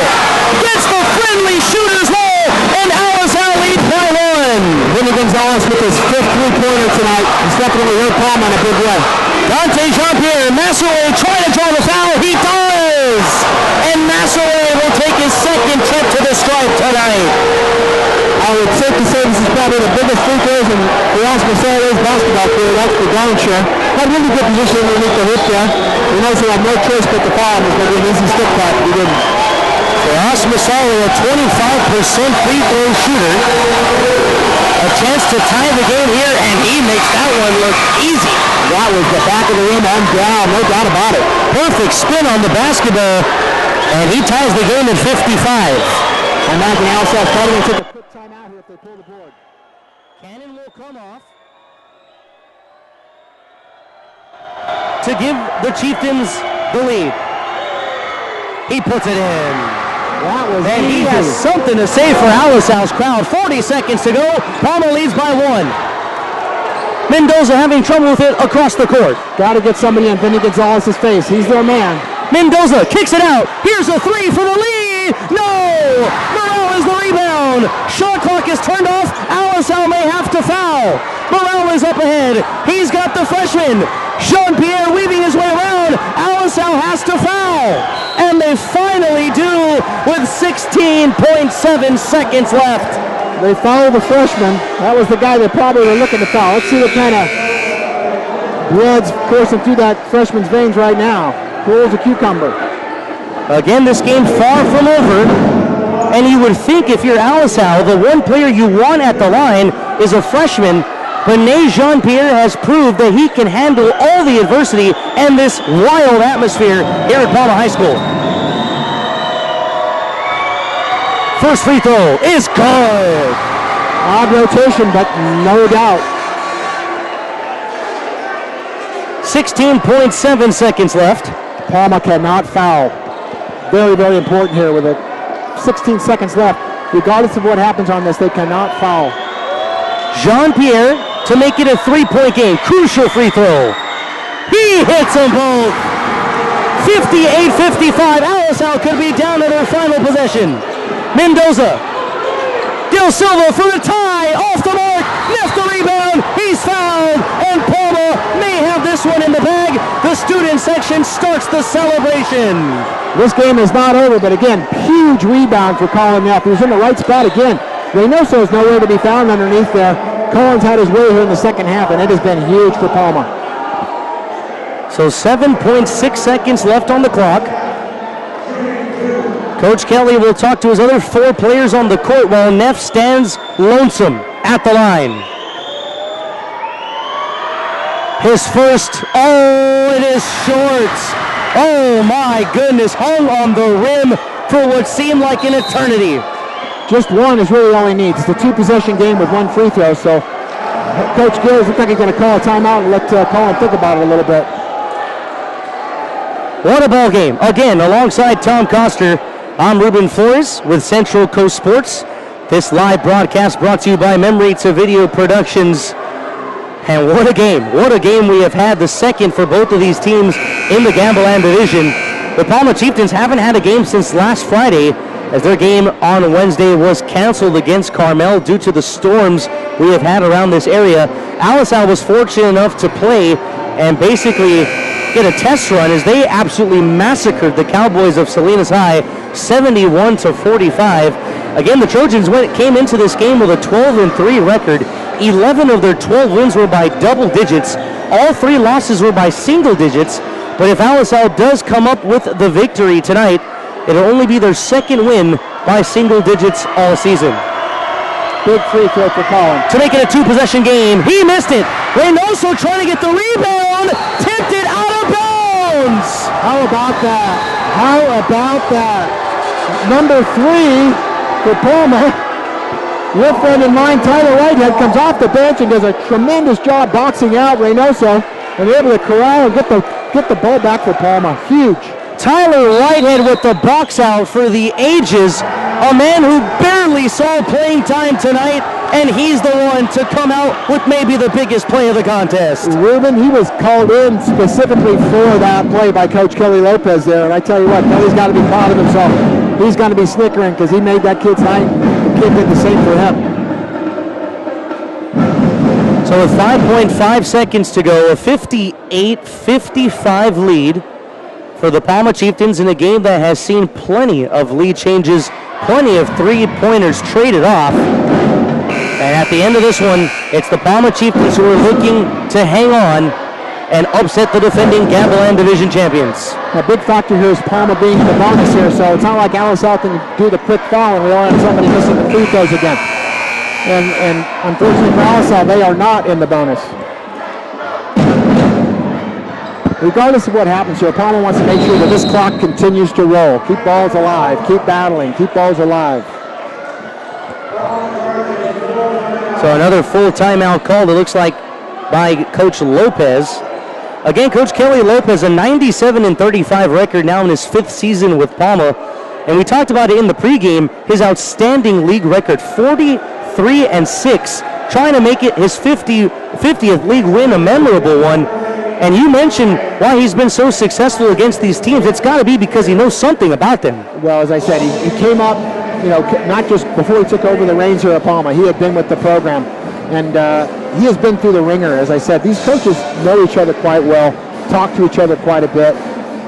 Gets the friendly shooter's hole, and Alisal leads by 1. Benny Gonzalez with his 5th three-pointer tonight. He's definitely hurt Palma in a big way. Dante Jean-Pierre, Massaray trying to draw the foul. He does! And Massaray will take his 2nd trip to the stripe tonight. I would safe to say this is probably the biggest free throws in Erasmus Sarah's basketball career. That's for darn sure. Had really good position underneath the hoop there. He knows he had no choice but to foul him. It was going to be an easy stick back, but he didn't. Erasmus Sarah, a 25% free throw shooter. A chance to tie the game here, and he makes that one look easy. That was the back of the rim and down, no doubt about it. Perfect spin on the basketball, and he ties the game at 55. I imagine Alisal probably going to take a quick timeout here if they pull the board. Cannon will come off to give the Chieftains the lead. He puts it in. That was and easy. He has something to say for Alisal's crowd. 40 seconds to go. Palma leads by 1. Mendoza having trouble with it across the court. Got to get somebody in Benny Gonzalez's face. He's their man. Mendoza kicks it out. Here's a 3 for the lead. No! Morale is the rebound. Shot clock is turned off. Alisal may have to foul. Morale is up ahead. He's got the freshman. Jean-Pierre weaving his way around. Alisal has to foul. And they finally do with 16.7 seconds left. They foul the freshman. That was the guy they probably were looking to foul. Let's see what kind of Blood's coursing through that freshman's veins right now. Cool as a cucumber. Again, this game far from over. And you would think if you're Alisal, the one player you want at the line is a freshman. But Jean-Pierre has proved that he can handle all the adversity and this wild atmosphere here at Palma High School. First free throw is good. Odd rotation, but no doubt. 16.7 seconds left. Palma cannot foul. Very, very important here with 16 seconds left. Regardless of what happens on this, they cannot foul. Jean-Pierre to make it a three-point game. Crucial free throw. He hits them both. 58-55. Alisal could be down to their final possession. Mendoza. Del Silva for the tie. Off the mark. Missed the rebound. He's fouled. And Palma may have this one in the bag. The student section starts the celebration. This game is not over, but again, huge rebound for Colin Neff. He was in the right spot again. Reynoso is nowhere to be found underneath there. Collins had his way here in the second half, and it has been huge for Palma. So 7.6 seconds left on the clock. Coach Kelly will talk to his other four players on the court while Neff stands lonesome at the line. His first, it is short. Oh my goodness, hung on the rim for what seemed like an eternity. Just one is really all he needs. It's a two-possession game with one free throw, so Coach Gills looks like he's going to call a timeout and let Colin think about it a little bit. What a ball game. Again, alongside Tom Koster, I'm Ruben Flores with Central Coast Sports. This live broadcast brought to you by Memory to Video Productions. And what a game we have had, the second for both of these teams in the Gambeland Division. The Palma Chieftains haven't had a game since last Friday, as their game on Wednesday was canceled against Carmel due to the storms we have had around this area. Alisal was fortunate enough to play and basically get a test run as they absolutely massacred the Cowboys of Salinas High, 71-45. Again, the Trojans came into this game with a 12-3 record. 11 of their 12 wins were by double digits. All three losses were by single digits. But if Alisal does come up with the victory tonight, it'll only be their second win by single digits all season. Big free throw for Colin. To make it a two-possession game, he missed it. Reynoso trying to get the rebound, tipped it out of bounds. How about that? How about that? Number 3 for Palma. Your friend in mine, Tyler Whitehead, comes off the bench and does a tremendous job boxing out Reynoso and able to corral and get the ball back for Palma. Huge. Tyler Whitehead with the box out for the ages. A man who barely saw playing time tonight, and he's the one to come out with maybe the biggest play of the contest. Ruben, he was called in specifically for that play by Coach Kelly Lopez there, and I tell you what, Kelly's got to be proud of himself. He's going to be snickering because he made that kid's night. The kid did the same for him. So with 5.5 seconds to go, a 58-55 lead for the Palma Chieftains in a game that has seen plenty of lead changes, plenty of three-pointers traded off. And at the end of this one, it's the Palma Chieftains who are looking to hang on and upset the defending Gambeland Division champions. A big factor here is Palma being in the bonus here, so it's not like Alisal can do the quick foul and we all have somebody missing the free throws again. And unfortunately for Alisal, they are not in the bonus. Regardless of what happens here, Palma wants to make sure that this clock continues to roll. Keep balls alive, keep battling, keep balls alive. So another full timeout called, it looks like, by Coach Lopez. Again, Coach Kelly Lopez, a 97-35 record now in his 5th season with Palma. And we talked about it in the pregame, his outstanding league record, 43-6, trying to make it his 50th league win, a memorable one. And you mentioned why he's been so successful against these teams. It's got to be because he knows something about them. Well, as I said, he came up, not just before he took over the reins here at Palma. He had been with the program. And he has been through the ringer, as I said. These coaches know each other quite well, talk to each other quite a bit.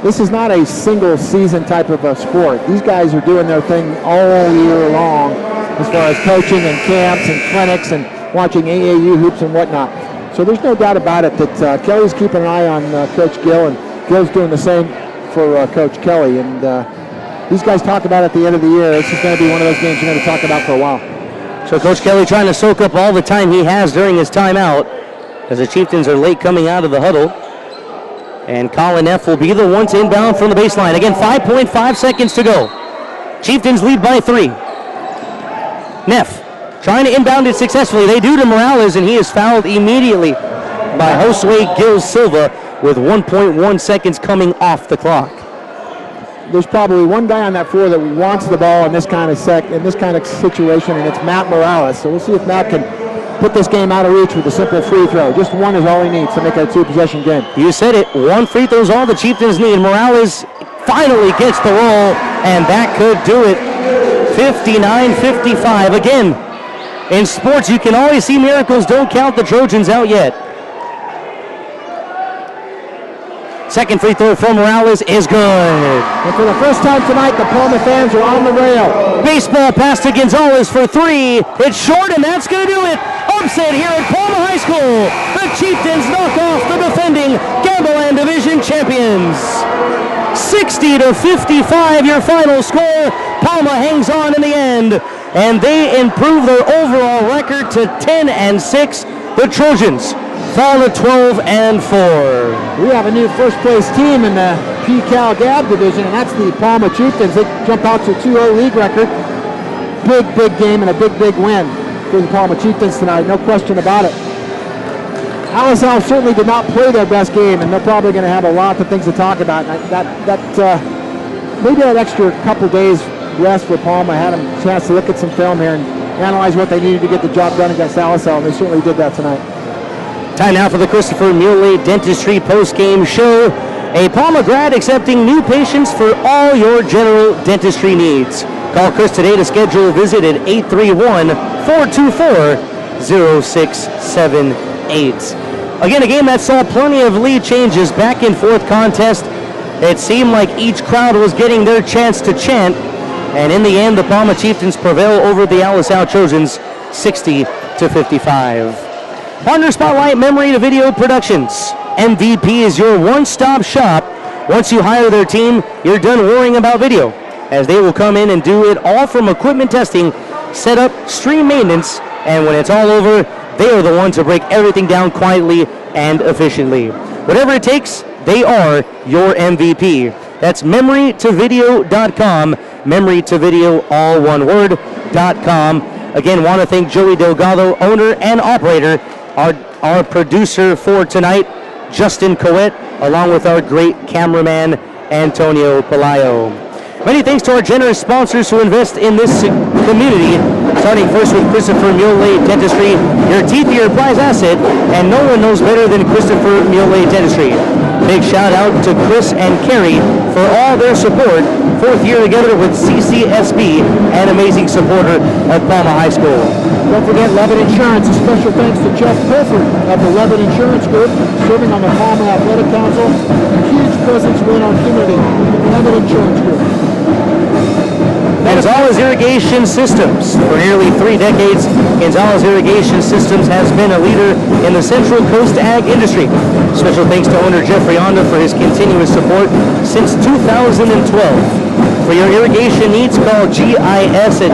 This is not a single season type of a sport. These guys are doing their thing all year long as far as coaching and camps and clinics and watching AAU hoops and whatnot. So there's no doubt about it that Kelly's keeping an eye on Coach Gill, and Gill's doing the same for Coach Kelly. And these guys talk about at the end of the year, this is going to be one of those games you're going to talk about for a while. So Coach Kelly trying to soak up all the time he has during his timeout as the Chieftains are late coming out of the huddle. And Colin Neff will be the one to inbound from the baseline. Again, 5.5 seconds to go. Chieftains lead by 3. Neff trying to inbound it successfully. They do to Morales, and he is fouled immediately by Josue Gil Silva with 1.1 seconds coming off the clock. There's probably one guy on that floor that wants the ball in this kind of situation, and it's Matt Morales. So we'll see if Matt can put this game out of reach with a simple free throw. Just one is all he needs to make it a 2-possession game. You said it. One free throw is all the Chieftains need. Morales finally gets the roll, and that could do it. 59-55. Again, in sports, you can always see miracles. Don't count the Trojans out yet. Second free throw from Morales is good. And for the first time tonight, the Palma fans are on the rail. Baseball pass to Gonzalez for 3. It's short, and that's going to do it. Upset here at Palma High School. The Chieftains knock off the defending Gambleland Division champions. 60-55, your final score. Palma hangs on in the end, and they improve their overall record to 10-6. The Trojans fall to 12-4. We have a new first-place team in the P-Cal Gab division, and that's the Palma Chieftains. They jump out to a 2-0 league record. Big game and a big win for the Palma Chieftains tonight, no question about it. Alisal certainly did not play their best game, and they're probably going to have a lot of things to talk about. Maybe that extra couple days rest for Palma had them a chance to look at some film here and analyze what they needed to get the job done against Alisal, and they certainly did that tonight. Time now for the Christopher Muley Dentistry Postgame Show. A Palma grad accepting new patients for all your general dentistry needs. Call Chris today to schedule a visit at 831-424-0678. Again, a game that saw plenty of lead changes, back and forth contest. It seemed like each crowd was getting their chance to chant, and in the end, the Palma Chieftains prevail over the Alisal Trojans 60-55. Partner Spotlight Memory to Video Productions. MVP is your one-stop shop. Once you hire their team, you're done worrying about video, as they will come in and do it all from equipment testing, setup, stream maintenance, and when it's all over, they are the ones to break everything down quietly and efficiently. Whatever it takes, they are your MVP. That's memorytovideo.com, memorytovideo, all one word, .com. Again, want to thank Joey Delgado, owner and operator, our producer for tonight, Justin Coet, along with our great cameraman, Antonio Pelayo. Many thanks to our generous sponsors who invest in this community, starting first with Christopher Muley Dentistry, your teeth are your prize asset, and no one knows better than Christopher Muley Dentistry. Big shout out to Chris and Carrie for all their support. 4th year together with CCSB, an amazing supporter of Palma High School. Don't forget Levitt Insurance. A special thanks to Jeff Pilford of the Levitt Insurance Group, serving on the Palma Athletic Council. A huge presence within our community. Levitt Insurance Group. Gonzalez Irrigation Systems. For nearly 3 decades, Gonzalez Irrigation Systems has been a leader in the Central Coast ag industry. Special thanks to owner Jeffrey Onda for his continuous support since 2012. For your irrigation needs, call GIS at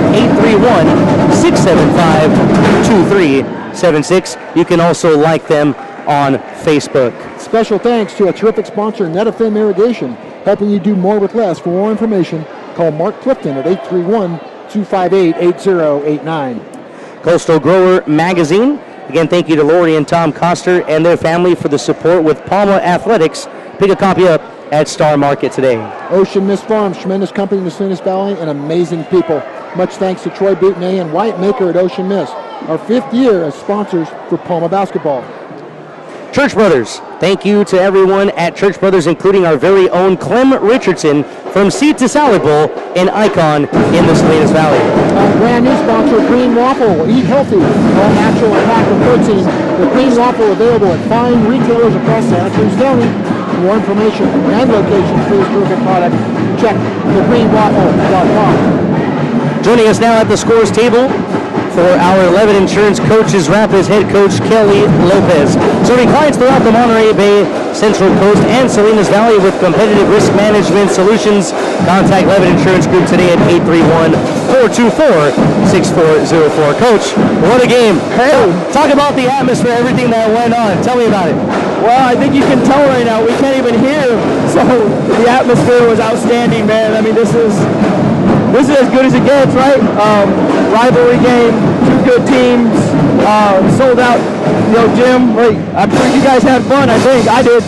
831-675-2376. You can also like them on Facebook. Special thanks to a terrific sponsor, Netafim Irrigation, helping you do more with less. For more information, call Mark Clifton at 831-258-8089. Coastal Grower Magazine. Again, thank you to Lori and Tom Coster and their family for the support with Palma Athletics. Pick a copy up at Star Market today. Ocean Mist Farms, tremendous company in the Salinas Valley and amazing people. Much thanks to Troy Boutonnet and Wyatt Maker at Ocean Mist. Our 5th year as sponsors for Palma basketball. Church Brothers. Thank you to everyone at Church Brothers, including our very own Clem Richardson from Seed to Salad Bowl, an icon in the Salinas Valley. Brand new sponsor, Green Waffle. Eat healthy, all natural and packed with protein. The Green Waffle available at fine retailers across Santa Cruz County. For more information and locations for this terrific product, check thegreenwaffle.com. Joining us now at the scores table, For our Levitt Insurance Coaches Wrap is head coach Kelly Lopez. Serving clients throughout the Monterey Bay, Central Coast, and Salinas Valley with competitive risk management solutions. Contact Levitt Insurance Group today at 831-424-6404. Coach, what a game. Hey. Talk about the atmosphere, everything that went on. Tell me about it. Well, I think you can tell right now we can't even hear. So the atmosphere was outstanding, man. I mean, this is as good as it gets, right? Rivalry game, two good teams, sold out, gym. I'm sure you guys had fun. I think I did.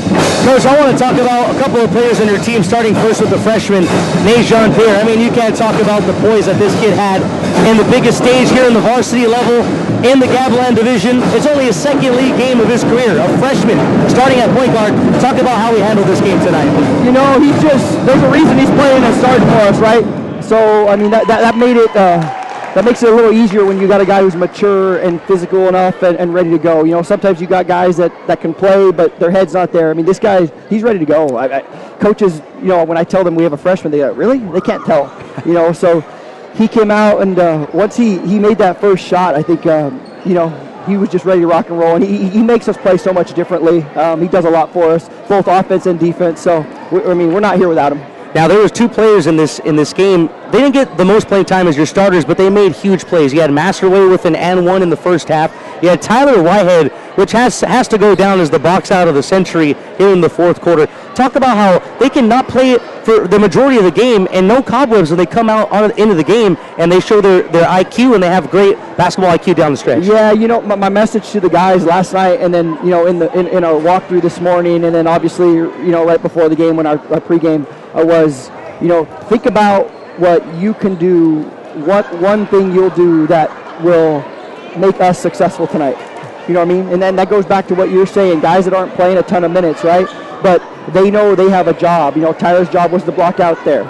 Coach, I want to talk about a couple of players on your team, starting first with the freshman, Nate Jean-Pierre. I mean, you can't talk about the poise that this kid had in the biggest stage here in the varsity level in the Gavilan division. It's only his second league game of his career, a freshman starting at point guard. Talk about how he handled this game tonight. There's a reason he's playing and starting for us, right? So, I mean, that made it, that makes it a little easier when you got a guy who's mature and physical enough and ready to go. Sometimes you got guys that can play, but their head's not there. I mean, this guy, he's ready to go. Coaches, when I tell them we have a freshman, they go, really? They can't tell, so he came out and once he made that first shot, I think, he was just ready to rock and roll, and he makes us play so much differently. He does a lot for us, both offense and defense, so, we're not here without him. Now, there was two players in this game. They didn't get the most playing time as your starters, but they made huge plays. You had Masterway with an and one in the first half. You had Tyler Whitehead, which has to go down as the box out of the century here in the fourth quarter. Talk about how they cannot play it for the majority of the game and no cobwebs when they come out into the game and they show their IQ and they have great basketball IQ down the stretch. Yeah, my message to the guys last night and then, in our walkthrough this morning and then obviously, right before the game when our pregame was, think about what you can do, what one thing you'll do that will make us successful tonight. You know what I mean? And then that goes back to what you're saying, guys that aren't playing a ton of minutes, right? But they know they have a job. Tyler's job was to block out there.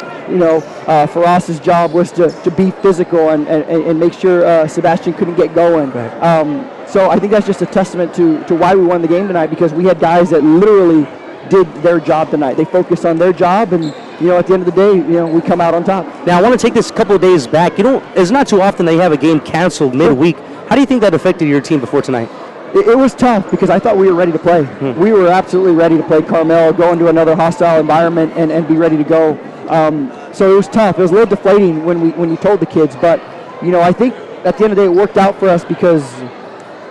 Faras's job was to be physical and make sure Sebastian couldn't get going. Right. So I think that's just a testament to why we won the game tonight, because we had guys that literally did their job tonight. They focused on their job, and at the end of the day, we come out on top. Now I want to take this a couple of days back. It's not too often they have a game canceled midweek. How do you think that affected your team before tonight? It was tough because I thought we were ready to play. We were absolutely ready to play Carmel, go into another hostile environment, and be ready to go. So it was tough. It was a little deflating when you told the kids, but I think at the end of the day it worked out for us because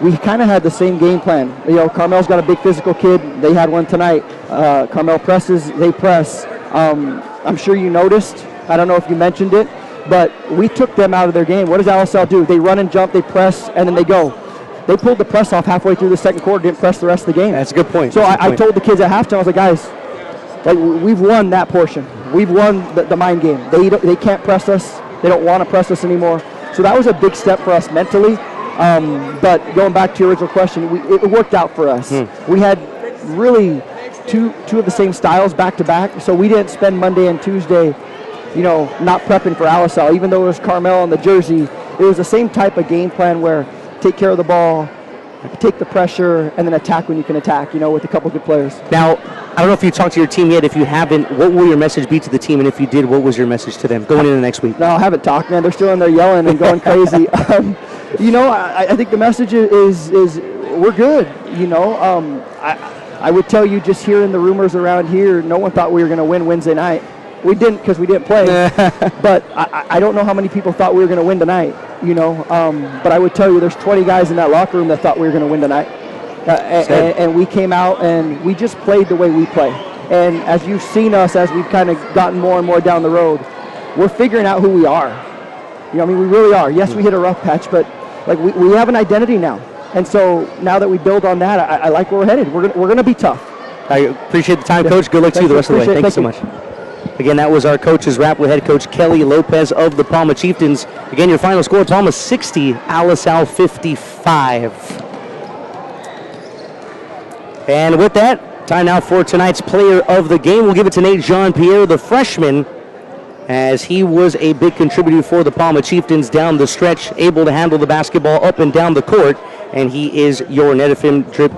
we kind of had the same game plan. Carmel's got a big physical kid. They had one tonight. Carmel presses, they press. I'm sure you noticed. I don't know if you mentioned it, but we took them out of their game. What does Alisal do? They run and jump, they press, and then they go. They pulled the press off halfway through the second quarter, didn't press the rest of the game. That's a good point. So I told the kids at halftime, I was like, guys, we've won that portion. We've won the mind game. They can't press us. They don't want to press us anymore. So that was a big step for us mentally. But going back to your original question, it worked out for us. We had really two of the same styles back to back, so we didn't spend Monday and Tuesday, not prepping for Alisal. Even though it was Carmel on the jersey, it was the same type of game plan where take care of the ball, take the pressure, and then attack when you can attack, with a couple good players. Now, I don't know if you talked to your team yet. If you haven't, what will your message be to the team? And if you did, what was your message to them going into next week? No, I haven't talked, man. They're still in there yelling and going crazy. I think the message is we're good. I would tell you just hearing the rumors around here, no one thought we were going to win Wednesday night. We didn't because we didn't play. But I don't know how many people thought we were going to win tonight. But I would tell you there's 20 guys in that locker room that thought we were going to win tonight. And we came out and we just played the way we play. And as you've seen us, as we've kind of gotten more and more down the road, we're figuring out who we are. We really are. Yes, we hit a rough patch, but we have an identity now. And so now that we build on that, I like where we're headed. We're going to be tough. I appreciate the time, Coach. Good luck to you the rest of the way. Thank you so much. Again, that was our coach's wrap with head coach Kelly Lopez of the Palma Chieftains. Again, your final score, Palma 60, Alisal 55. And with that, time now for tonight's player of the game. We'll give it to Nate Jean-Pierre, the freshman, as he was a big contributor for the Palma Chieftains down the stretch, able to handle the basketball up and down the court, and he is your Netafim Drip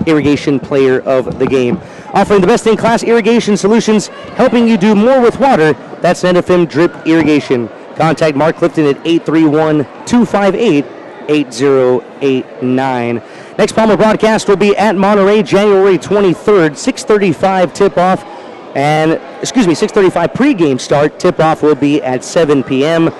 Irrigation Player of the Game. Offering the best-in-class irrigation solutions, helping you do more with water, that's Netafim Drip Irrigation. Contact Mark Clifton at 831-258-8255. 8089. Next Palma broadcast will be at Monterey, January 23rd, 6:35 tip-off. And, 6:35 pregame start. Tip-off will be at 7 p.m.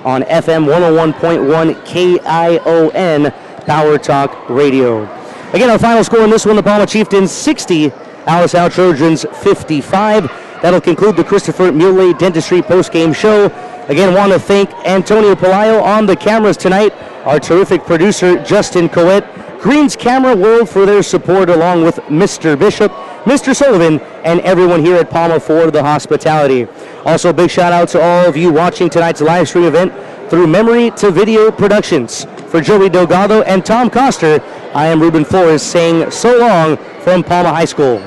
on FM 101.1 KION Power Talk Radio. Again, our final score in this one, the Palma Chieftains 60, Alisal Trojans 55. That'll conclude the Christopher Muley Dentistry postgame show. Again, want to thank Antonio Pelayo on the cameras tonight, our terrific producer, Justin Coet, Green's Camera World for their support, along with Mr. Bishop, Mr. Sullivan, and everyone here at Palma for the hospitality. Also, big shout out to all of you watching tonight's live stream event through Memory to Video Productions. For Joey Delgado and Tom Coster, I am Ruben Flores saying so long from Palma High School.